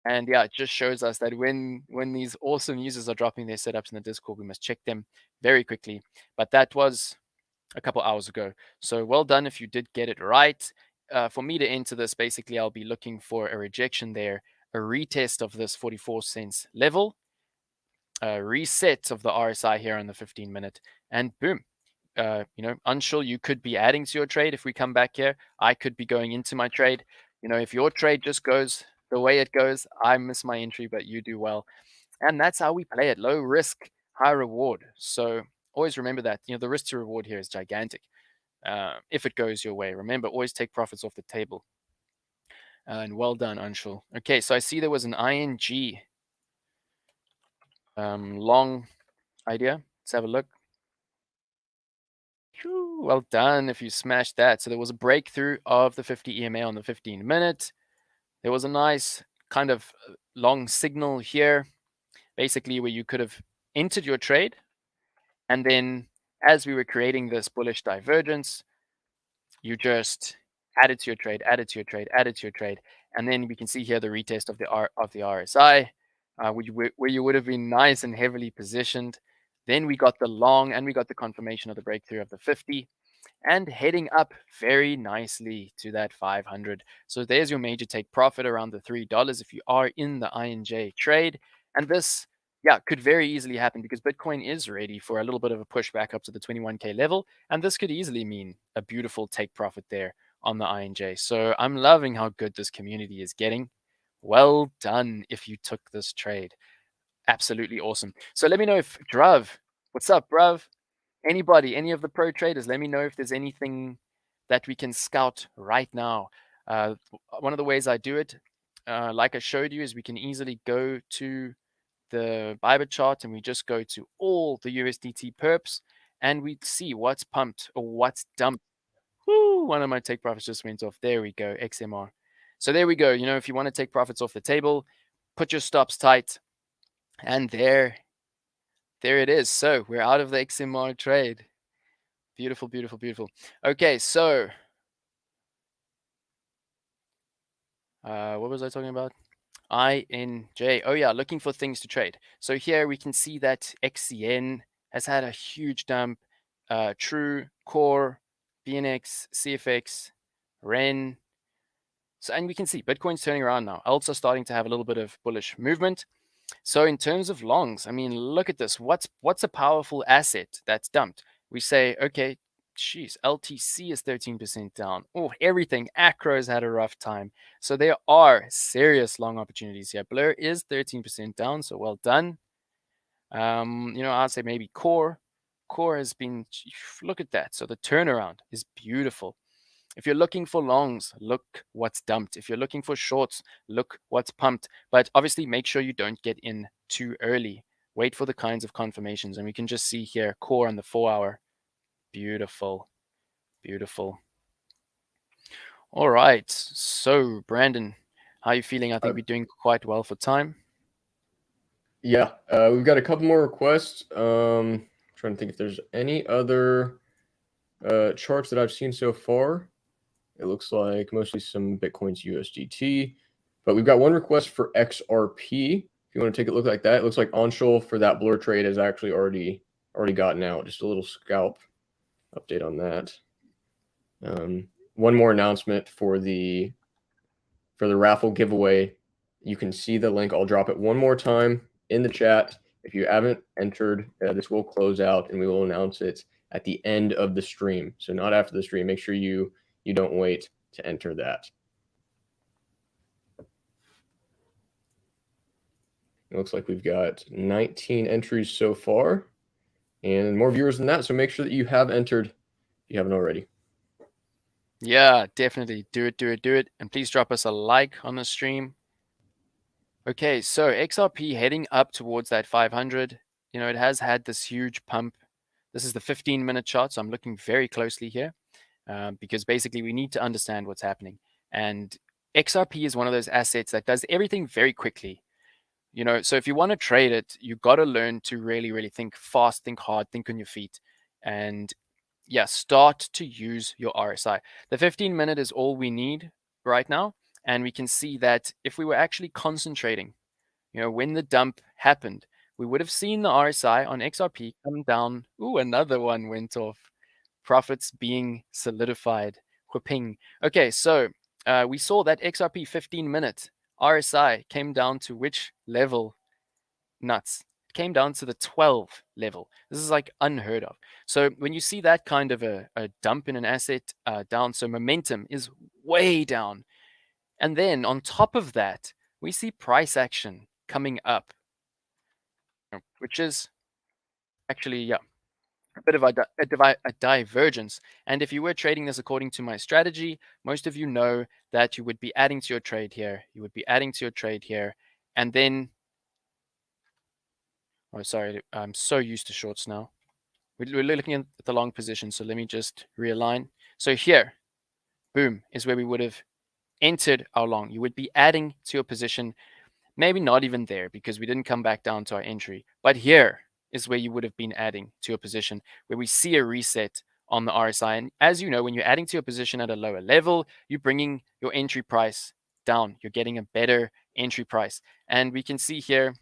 And yeah, it just shows us that when these awesome users are dropping their setups in the Discord, we must check them very quickly. But that was a couple hours ago. So well done if you did get it right. For me to enter this, basically, I'll be looking for a rejection there, a retest of this 44 cents level, a reset of the RSI here on the 15-minute, and boom. Unsure, you could be adding to your trade if we come back here. I could be going into my trade. If your trade just goes the way it goes, I miss my entry, but you do well. And that's how we play it. Low risk, high reward. So always remember that, the risk to reward here is gigantic. if it goes your way. Remember, always take profits off the table. And well done, Anshul. Okay, so I see there was an ING long idea. Let's have a look. Well done if you smashed that. So there was a breakthrough of the 50 EMA on the 15 minute. There was a nice kind of long signal here, basically where you could have entered your trade. And then as we were creating this bullish divergence, you just add it to your trade, add it to your trade, add it to your trade. And then we can see here the retest of the RSI, where you would have been nice and heavily positioned. Then we got the long and we got the confirmation of the breakthrough of the 50 and heading up very nicely to that 500. So there's your major take profit around the $3 if you are in the INJ trade. And this, yeah, could very easily happen because Bitcoin is ready for a little bit of a push back up to the 21K level. And this could easily mean a beautiful take profit there on the INJ. So I'm loving how good this community is getting. Well done if you took this trade. Absolutely awesome. So let me know if Drav, what's up, Brav? Anybody, any of the pro traders, let me know if there's anything that we can scout right now. One of the ways I do it, like I showed you, is we can easily go to the Bybit chart and we just go to all the USDT perps and we see what's pumped or what's dumped. Woo, one of my take profits just went off. There we go, XMR. So there we go. You know, if you want to take profits off the table, put your stops tight, and there it is. So we're out of the XMR trade. Beautiful, beautiful, beautiful. Okay, so what was I talking about? INJ. Oh yeah, looking for things to trade. So here we can see that XCN has had a huge dump. True, Core, BNX, CFX, REN. So, and we can see Bitcoin's turning around now. Also starting to have a little bit of bullish movement. So in terms of longs, I mean, look at this. What's a powerful asset that's dumped? We say, okay, geez, LTC is 13% down. Oh, everything. Acro's had a rough time. So there are serious long opportunities here. Blur is 13% down, so well done. You know, I'd say maybe Core. Core has been, look at that. So the turnaround is beautiful. If you're looking for longs, look what's dumped. If you're looking for shorts, look what's pumped. But obviously, make sure you don't get in too early. Wait for the kinds of confirmations. And we can just see here, Core on the 4-hour. Beautiful. Beautiful. All right. So, Brandon, how are you feeling? I think we're doing quite well for time. Yeah, we've got a couple more requests. Trying to think if there's any other charts that I've seen so far. It looks like mostly some Bitcoin's USDT, but we've got one request for XRP. If you want to take a look like that, it looks like Anshul for that blur trade has actually already gotten out. Just a little scalp update on that. One more announcement for the raffle giveaway. You can see the link. I'll drop it one more time in the chat. If you haven't entered, this will close out and we will announce it at the end of the stream. So not after the stream. Make sure you don't wait to enter that. It looks like we've got 19 entries so far and more viewers than that. So make sure that you have entered if you haven't already. Yeah, definitely. Do it, do it, do it. And please drop us a like on the stream. Okay, so XRP heading up towards that 500. You know, it has had this huge pump. This is the 15-minute chart, so I'm looking very closely here because basically we need to understand what's happening. And XRP is one of those assets that does everything very quickly. You know, so if you want to trade it, you got to learn to really, really think fast, think hard, think on your feet. And yeah, start to use your RSI. The 15-minute is all we need right now. And we can see that if we were actually concentrating, you know, when the dump happened, we would have seen the RSI on XRP come down. Ooh, another one went off. Profits being solidified. Whipping. Okay, so we saw that XRP 15-minute RSI came down to which level? Nuts. It came down to the 12 level. This is like unheard of. So when you see that kind of a dump in an asset down, so momentum is way down. And then on top of that, we see price action coming up, which is actually, yeah, a bit of a divergence. And if you were trading this according to my strategy, most of you know that you would be adding to your trade here. You would be adding to your trade here. And then, oh, sorry, I'm so used to shorts now. We're looking at the long position. So let me just realign. So here, boom, is where we would have entered our long. You would be adding to your position. Maybe not even there because we didn't come back down to our entry. But here is where you would have been adding to your position, where we see a reset on the RSI. And as you know, when you're adding to your position at a lower level, you're bringing your entry price down. You're getting a better entry price. And we can see here,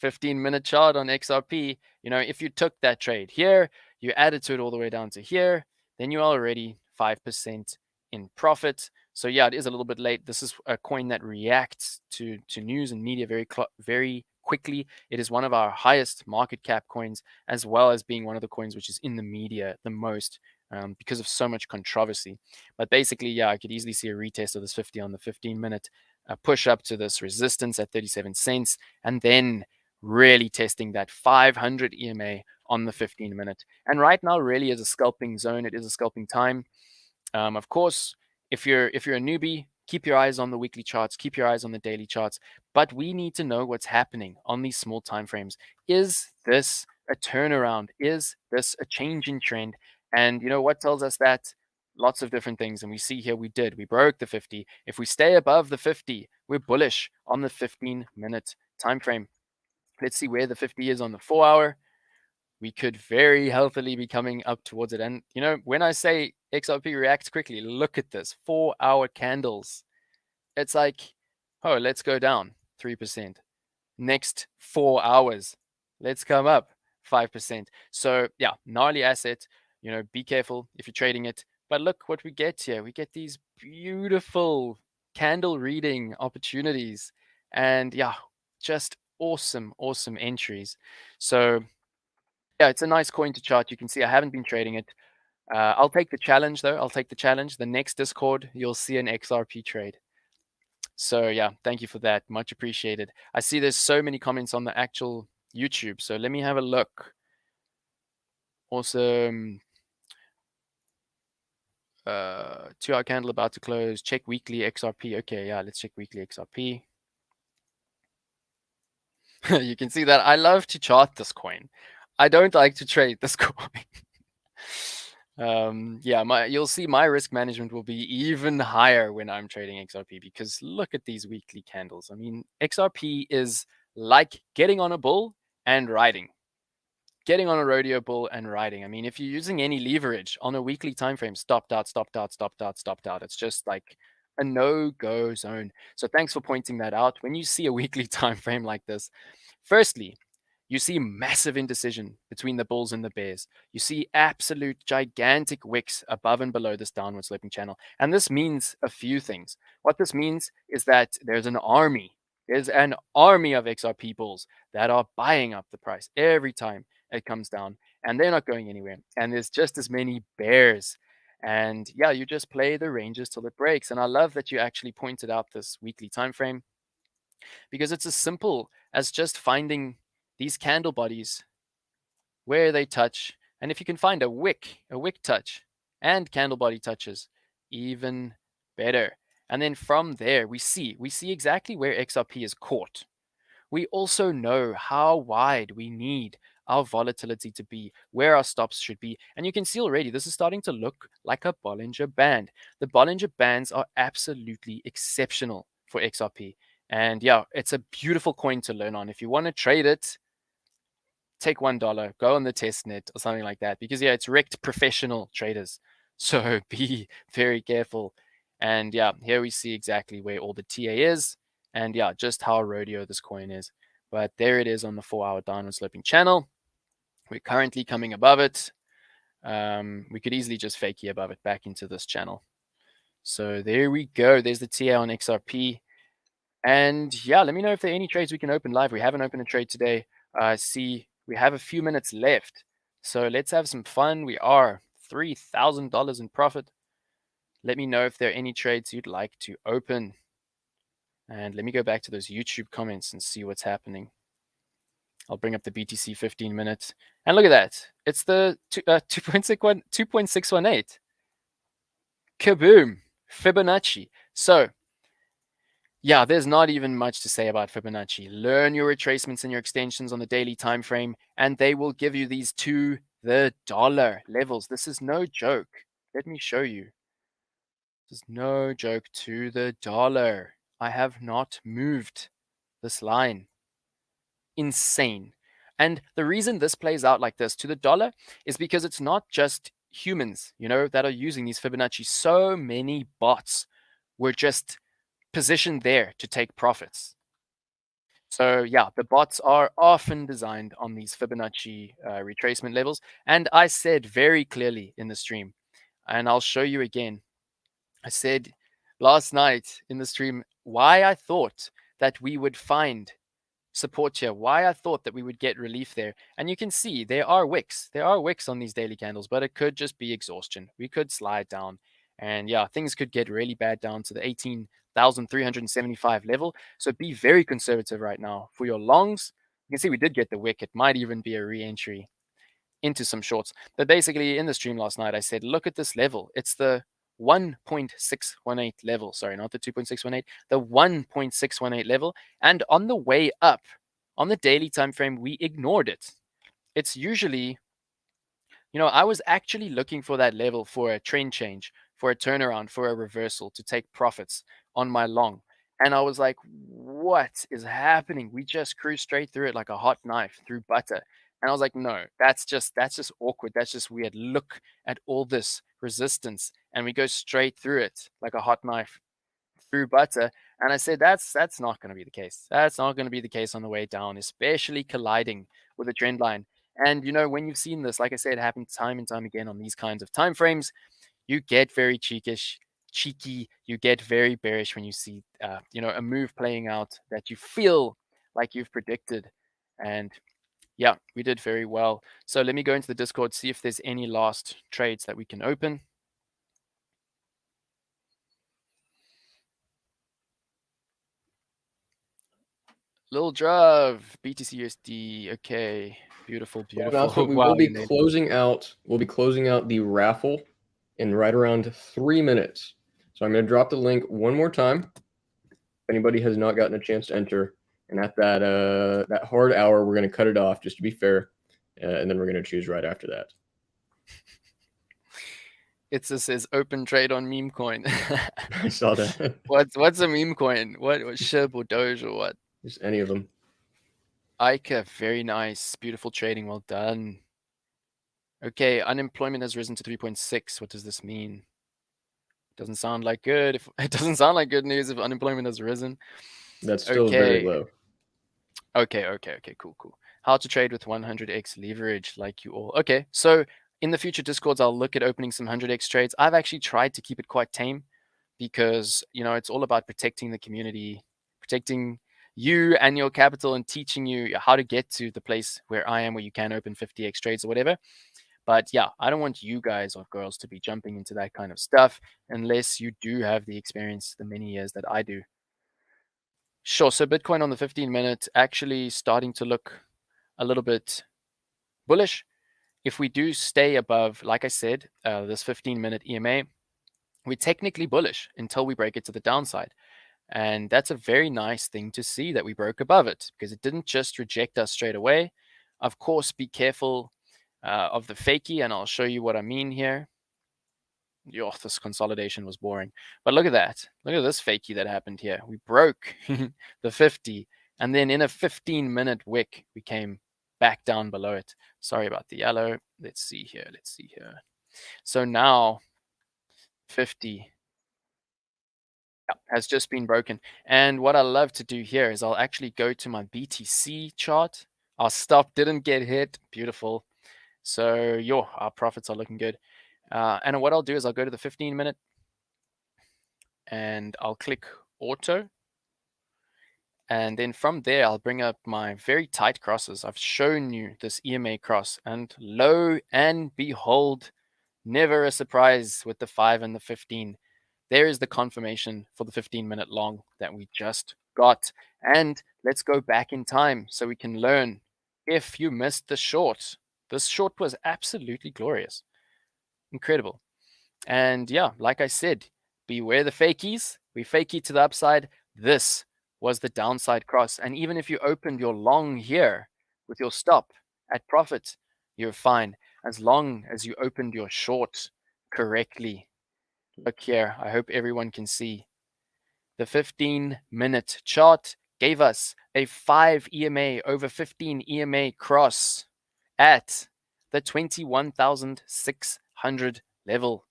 15-minute chart on XRP. You know, if you took that trade here, you added to it all the way down to here, then you're already 5% in profit. So yeah, it is a little bit late. This is a coin that reacts to news and media very quickly. It is one of our highest market cap coins, as well as being one of the coins which is in the media the most because of so much controversy. But basically, yeah, I could easily see a retest of this 50 on the 15-minute, push up to this resistance at 37 cents, and then really testing that 500 EMA on the 15-minute. And right now really is a scalping zone. It is a scalping time. Of course, if you're a newbie, keep your eyes on the weekly charts, keep your eyes on the daily charts, but we need to know what's happening on these small time frames. Is this a turnaround? Is this a change in trend? And you know what tells us that? Lots of different things. And we see here we broke the 50. If we stay above the 50, we're bullish on the 15-minute time frame. Let's see where the 50 is on the 4-hour. We could very healthily be coming up towards it. And, you know, when I say XRP reacts quickly, look at this 4-hour candles. It's like, oh, let's go down 3%. Next 4 hours, let's come up 5%. So, yeah, gnarly asset. You know, be careful if you're trading it. But look what we get here. We get these beautiful candle reading opportunities. And, yeah, just awesome entries. So, yeah, it's a nice coin to chart. You can see I haven't been trading it. I'll take the challenge, though. I'll take the challenge. The next Discord, you'll see an XRP trade. So, yeah, thank you for that. Much appreciated. I see there's so many comments on the actual YouTube. So let me have a look. Awesome. 2-hour candle about to close. Check weekly XRP. Okay, yeah, let's check weekly XRP. You can see that I love to chart this coin. I don't like to trade this coin. Yeah, you'll see my risk management will be even higher when I'm trading XRP because look at these weekly candles. I mean, XRP is like getting on a bull and riding. Getting on a rodeo bull and riding. I mean, if you're using any leverage on a weekly time frame, stopped out. It's just like a no-go zone. So thanks for pointing that out. When you see a weekly time frame like this, firstly, you see massive indecision between the bulls and the bears. You see absolute gigantic wicks above and below this downward sloping channel. And this means a few things. What this means is that there's an army. There's an army of XRP bulls that are buying up the price every time it comes down. And they're not going anywhere. And there's just as many bears. And yeah, you just play the ranges till it breaks. And I love that you actually pointed out this weekly time frame because it's as simple as just finding these candle bodies where they touch. And if you can find a wick touch and candle body touches, even better. And then from there, we see exactly where XRP is caught. We also know how wide we need our volatility to be, where our stops should be. And you can see already, this is starting to look like a Bollinger Band. The Bollinger Bands are absolutely exceptional for XRP. And yeah, it's a beautiful coin to learn on. If you want to trade it, take $1, go on the test net or something like that. Because yeah, it's wrecked professional traders. So be very careful. And yeah, here we see exactly where all the TA is. And yeah, just how rodeo this coin is. But there it is on the 4-hour downward sloping channel. We're currently coming above it. We could easily just fakey above it back into this channel. So there we go. There's the TA on XRP. And yeah, let me know if there are any trades we can open live. We haven't opened a trade today. See, we have a few minutes left. So let's have some fun. We are $3,000 in profit. Let me know if there are any trades you'd like to open. And let me go back to those YouTube comments and see what's happening. I'll bring up the BTC 15 minutes. And look at that. It's the 2.618. Kaboom. Fibonacci. So, yeah, there's not even much to say about Fibonacci. Learn your retracements and your extensions on the daily time frame, and they will give you these to the dollar levels. This is no joke. Let me show you. This is no joke to the dollar. I have not moved this line. Insane. And the reason this plays out like this to the dollar is because it's not just humans, that are using these Fibonacci. So many bots were just positioned there to take profits. So yeah, the bots are often designed on these Fibonacci retracement levels. And I said very clearly in the stream, and I'll show you again. I said last night in the stream why I thought that we would find support here, why I thought that we would get relief there. And you can see there are wicks. There are wicks on these daily candles, but it could just be exhaustion. We could slide down. And yeah, things could get really bad down to the 18,375 level. So be very conservative right now. For your longs, you can see we did get the wick. It might even be a re-entry into some shorts. But basically in the stream last night, I said, look at this level. It's the 1.618 level. Sorry, not the 2.618, the 1.618 level. And on the way up, on the daily time frame, we ignored it. It's usually, I was actually looking for that level for a trend change, for a turnaround, for a reversal to take profits on my long. And I was like, what is happening? We just cruise straight through it like a hot knife through butter. And I was like, no, that's just awkward. That's just weird. Look at all this resistance. And we go straight through it like a hot knife through butter. And I said, that's not going to be the case. That's not going to be the case on the way down, especially colliding with a trend line. And when you've seen this, like I said, happen time and time again on these kinds of time frames, you get very cheeky. You get very bearish when you see, a move playing out that you feel like you've predicted. And yeah, we did very well. So let me go into the Discord, see if there's any last trades that we can open. Lil Druv, BTC USD. Okay, beautiful. Announcement, we will be closing out. We'll be closing out the raffle in right around 3 minutes. So I'm going to drop the link one more time. If anybody has not gotten a chance to enter, and at that hard hour, we're going to cut it off just to be fair, and then we're going to choose right after that. It says open trade on meme coin. I saw that. What's a meme coin? What SHIB or Doge or what? Just any of them. Ica, very nice. Beautiful trading. Well done. Okay, unemployment has risen to 3.6. What does this mean? Doesn't sound like good. It doesn't sound like good news if unemployment has risen. That's still very low. Okay, cool. How to trade with 100x leverage like you all. Okay, so in the future Discords, I'll look at opening some 100x trades. I've actually tried to keep it quite tame because, it's all about protecting the community, protecting you and your capital and teaching you how to get to the place where I am, where you can open 50x trades or whatever. But yeah, I don't want you guys or girls to be jumping into that kind of stuff unless you do have the experience, the many years that I do. Sure, so Bitcoin on the 15-minute actually starting to look a little bit bullish. If we do stay above, like I said, this 15-minute EMA, we're technically bullish until we break it to the downside. And that's a very nice thing to see that we broke above it because it didn't just reject us straight away. Of course, be careful of the fakie, and I'll show you what I mean here. Yo, this consolidation was boring. But look at that. Look at this fakie that happened here. We broke the 50, and then in a 15-minute wick, we came back down below it. Sorry about the yellow. Let's see here. So now 50 has just been broken. And what I love to do here is I'll actually go to my BTC chart. Our stop didn't get hit. Beautiful. So our profits are looking good. And what I'll do is I'll go to the 15-minute and I'll click auto. And then from there, I'll bring up my very tight crosses. I've shown you this EMA cross, and lo and behold, never a surprise with the 5 and the 15. There is the confirmation for the 15-minute long that we just got. And let's go back in time so we can learn if you missed the short. This short was absolutely glorious. Incredible. And yeah, like I said, beware the fakies. We fakey to the upside. This was the downside cross. And even if you opened your long here with your stop at profit, you're fine. As long as you opened your short correctly. Look here. I hope everyone can see. The 15-minute chart gave us a 5 EMA over 15 EMA cross at the 21,600 level.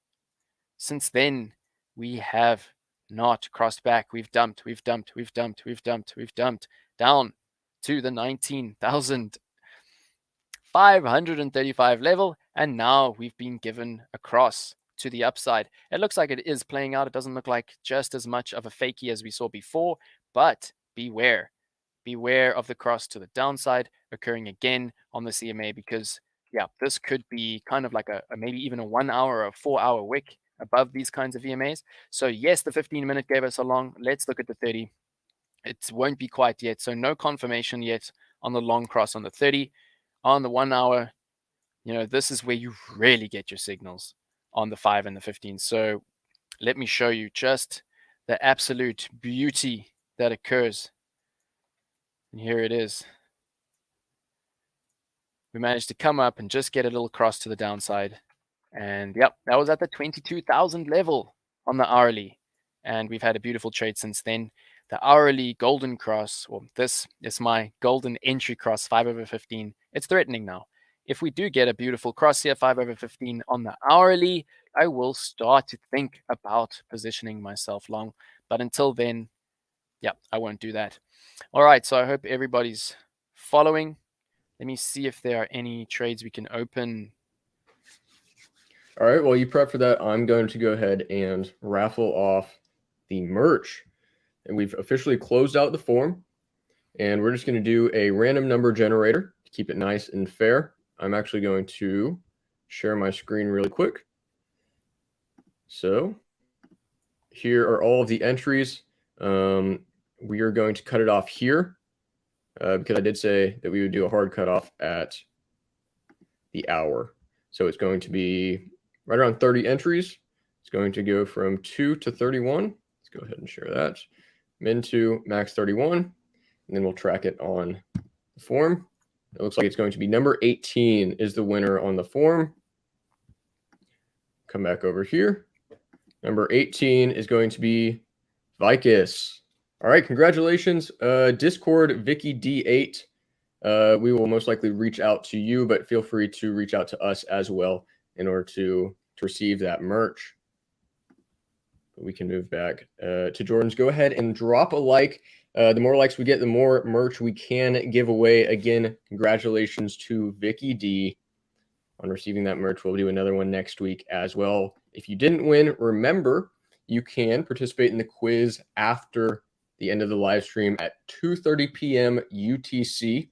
Since then, we have not crossed back. We've dumped down to the 19,535 level. And now we've been given a cross to the upside. It looks like it is playing out. It doesn't look like just as much of a fakie as we saw before, but beware. Beware of the cross to the downside occurring again on the CMA, because yeah, this could be kind of like a maybe even a 1 hour or a 4 hour wick above these kinds of EMAs. So yes, the 15-minute gave us a long. Let's look at the 30. It won't be quite yet. So no confirmation yet on the long cross on the 30. On the 1 hour, this is where you really get your signals on the 5 and the 15. So let me show you just the absolute beauty that occurs. And here it is. We managed to come up and just get a little cross to the downside. And yep, that was at the 22,000 level on the hourly. And we've had a beautiful trade since then. The hourly golden cross, or this is my golden entry cross, 5 over 15. It's threatening now. If we do get a beautiful cross here, 5 over 15 on the hourly, I will start to think about positioning myself long. But until then, yeah, I won't do that. All right, so I hope everybody's following. Let me see if there are any trades we can open. All right, while you prep for that, I'm going to go ahead and raffle off the merch. And we've officially closed out the form. And we're just going to do a random number generator to keep it nice and fair. I'm actually going to share my screen really quick. So here are all of the entries. We are going to cut it off here because I did say that we would do a hard cutoff at the hour. So it's going to be right around 30 entries. It's going to go from 2 to 31. Let's go ahead and share that. Min to max 31. And then we'll track it on the form. It looks like it's going to be number 18 is the winner on the form. Come back over here. Number 18 is going to be Vicus. All right, congratulations. Discord Vicky D8. We will most likely reach out to you, but feel free to reach out to us as well in order to receive that merch. We can move back to Jordan's. Go ahead and drop a like. The more likes we get, the more merch we can give away. Again, congratulations to Vicky D on receiving that merch. We'll do another one next week as well. If you didn't win, remember, you can participate in the quiz after the end of the live stream at 2:30 p.m. UTC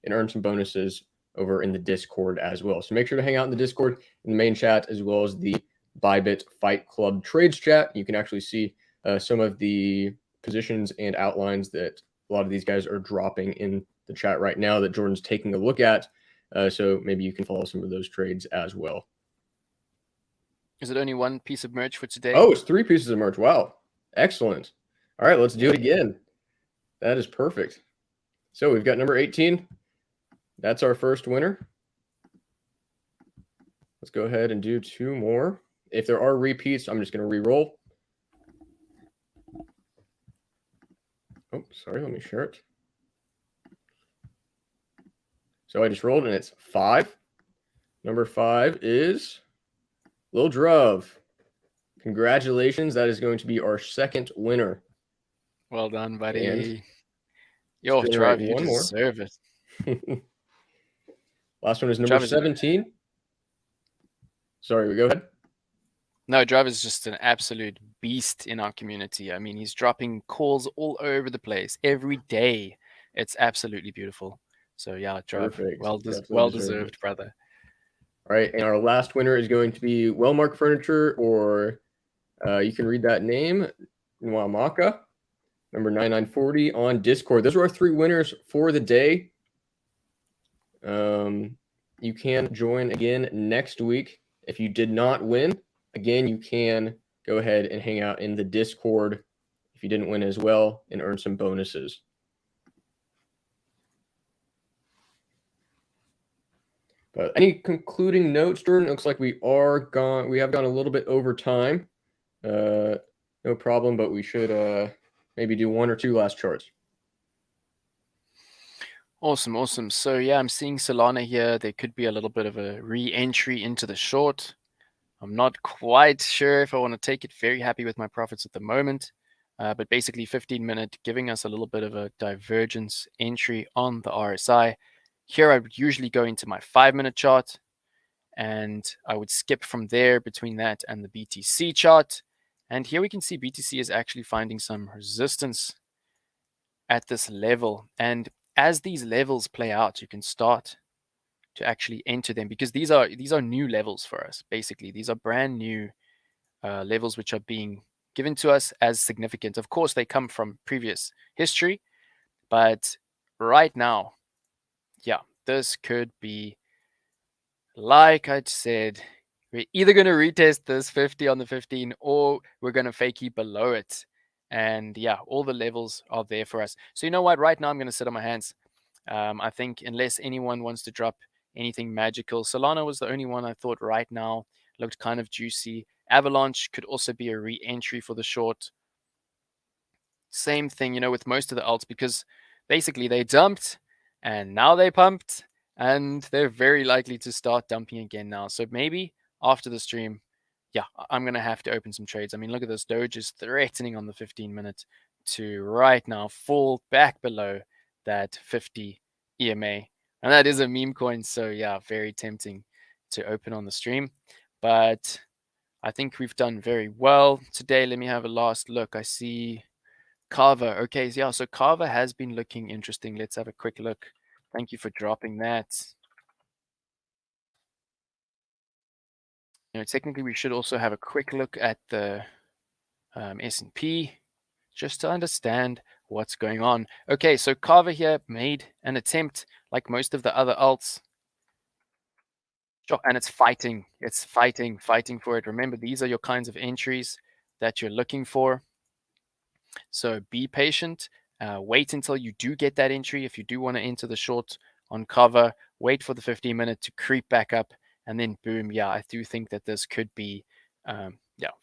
and earn some bonuses over in the Discord as well. So make sure to hang out in the Discord, in the main chat, as well as the Bybit Fight Club trades chat. You can actually see some of the positions and outlines that a lot of these guys are dropping in the chat right now that Jordan's taking a look at. So maybe you can follow some of those trades as well. Is it only one piece of merch for today? Oh, it's 3 pieces of merch. Wow. Excellent. All right, let's do it again. That is perfect. So we've got number 18. That's our first winner. Let's go ahead and do 2 more. If there are repeats, I'm just going to re-roll. Oh, sorry. Let me share it. So I just rolled, and it's 5. Number 5 is Lil Druv. Congratulations. That is going to be our second winner. Well done, buddy. And yo, Druv, you deserve it. Last one is number 17. Sorry, go ahead. No, Druv is just an absolute beast in our community. I mean, he's dropping calls all over the place every day. It's absolutely beautiful. So yeah, Druv, well deserved, brother. All right, and our last winner is going to be Wellmark Furniture, or you can read that name, Nwamaka, number 9940 on Discord. Those are our 3 winners for the day. You can join again next week. If you did not win, again, you can go ahead and hang out in the Discord if you didn't win as well and earn some bonuses. But any concluding notes, Jordan? It looks like we have gone a little bit over time. No problem, but we should maybe do one or two last charts. Awesome. So yeah, I'm seeing Solana here. There could be a little bit of a re-entry into the short. I'm not quite sure if I want to take it. Very happy with my profits at the moment. But basically 15-minute giving us a little bit of a divergence entry on the RSI. Here I would usually go into my 5-minute chart and I would skip from there between that and the BTC chart. And here we can see BTC is actually finding some resistance at this level. And as these levels play out, you can start to actually enter them because these are new levels for us. Basically, these are brand new levels which are being given to us as significant. Of course, they come from previous history, but right now, yeah, this could be, like I said, we're either going to retest this 50 on the 15 or we're going to fakey below it. And yeah, all the levels are there for us. So you know what? Right now, I'm going to sit on my hands. I think unless anyone wants to drop anything magical, Solana was the only one I thought right now looked kind of juicy. Avalanche could also be a re-entry for the short. Same thing, with most of the alts, because basically they dumped and now they pumped and they're very likely to start dumping again now. So maybe after the stream, yeah, I'm going to have to open some trades. I mean, look at this. Doge is threatening on the 15-minute to right now fall back below that 50 EMA. And that is a meme coin. So yeah, very tempting to open on the stream. But I think we've done very well today. Let me have a last look. I see Carver. Okay, yeah, so Carver has been looking interesting. Let's have a quick look. Thank you for dropping that. Technically, we should also have a quick look at the S&P just to understand what's going on. Okay, so Carver here made an attempt, like most of the other alts. Sure, and it's fighting for it. Remember, these are your kinds of entries that you're looking for. So be patient. Wait until you do get that entry. If you do want to enter the short on cover, wait for the 15-minute to creep back up, and then boom. Yeah, I do think that this could be,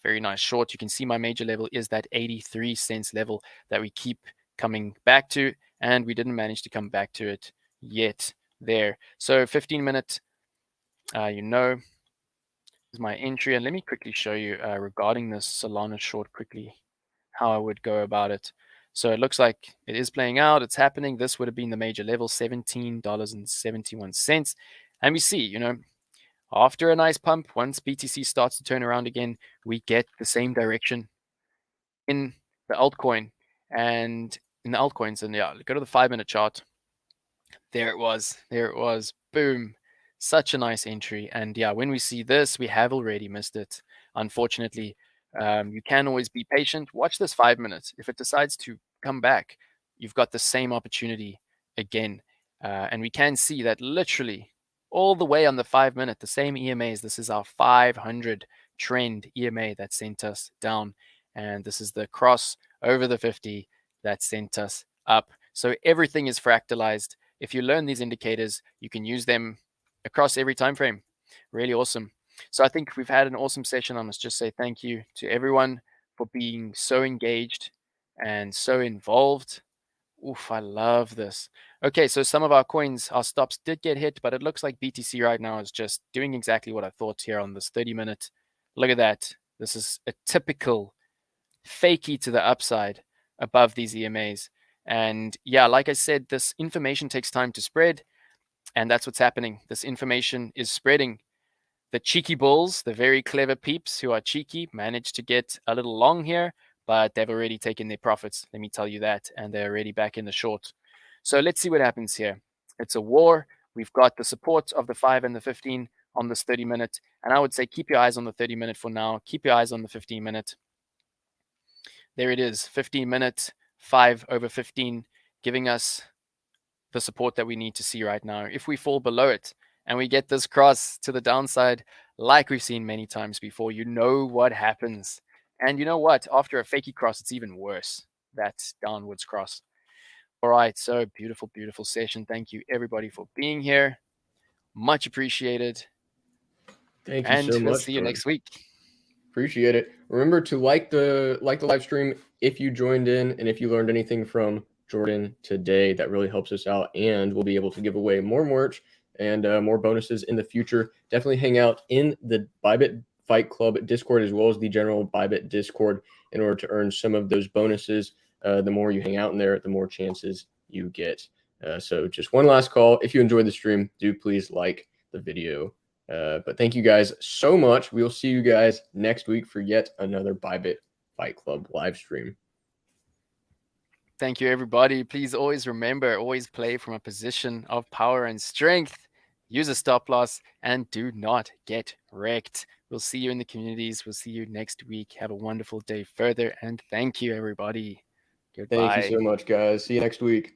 very nice short. You can see my major level is that 83 cents level that we keep coming back to, and we didn't manage to come back to it yet there. So 15-minute, is my entry, and let me quickly show you regarding this Solana short quickly how I would go about it. So it looks like it is playing out. It's happening. This would have been the major level, $17.71. And we see, after a nice pump, once BTC starts to turn around again, we get the same direction in the altcoin and in the altcoins. And yeah, go to the 5-minute chart. There it was. Boom. Such a nice entry. And yeah, when we see this, we have already missed it. Unfortunately, you can always be patient. Watch this 5 minutes. If it decides to come back, you've got the same opportunity again. And we can see that literally all the way on the 5-minute, the same EMAs. This is our 500 trend EMA that sent us down. And this is the cross over the 50 that sent us up. So everything is fractalized. If you learn these indicators, you can use them across every time frame. Really awesome. So I think we've had an awesome session. I must just say thank you to everyone for being so engaged and so involved. Oof, I love this. Okay, so some of our coins, our stops did get hit, but it looks like BTC right now is just doing exactly what I thought here on this 30-minute. Look at that. This is a typical fakey to the upside above these EMAs. And yeah, like I said, this information takes time to spread, and that's what's happening. This information is spreading. The cheeky bulls, the very clever peeps who are cheeky, managed to get a little long here, but they've already taken their profits. Let me tell you that, and they're already back in the short. So let's see what happens here. It's a war. We've got the support of the 5 and the 15 on this 30-minute, and I would say keep your eyes on the 30-minute for now. Keep your eyes on the 15-minute. There it is, 15-minute, 5 over 15, giving us the support that we need to see right now. If we fall below it and we get this cross to the downside, like we've seen many times before, you know what happens. And you know what? After a fakey cross, it's even worse, that downwards cross. All right, so beautiful, beautiful session. Thank you, everybody, for being here. Much appreciated. Thank you And so we'll much, see you Jordan. next week. Appreciate it. Remember to like the live stream if you joined in and if you learned anything from Jordan today. That really helps us out, and we'll be able to give away more merch and more bonuses in the future. Definitely hang out in the Bybit Fight Club Discord as well as the general Bybit Discord in order to earn some of those bonuses. The more you hang out in there, the more chances you get. So just one last call. If you enjoyed the stream, do please like the video. But thank you guys so much. We'll see you guys next week for yet another Bybit Fight Club live stream. Thank you, everybody. Please always remember, always play from a position of power and strength. Use a stop loss and do not get wrecked. We'll see you in the communities. We'll see you next week. Have a wonderful day further. And thank you, everybody. Goodbye. Thank you so much, guys. See you next week.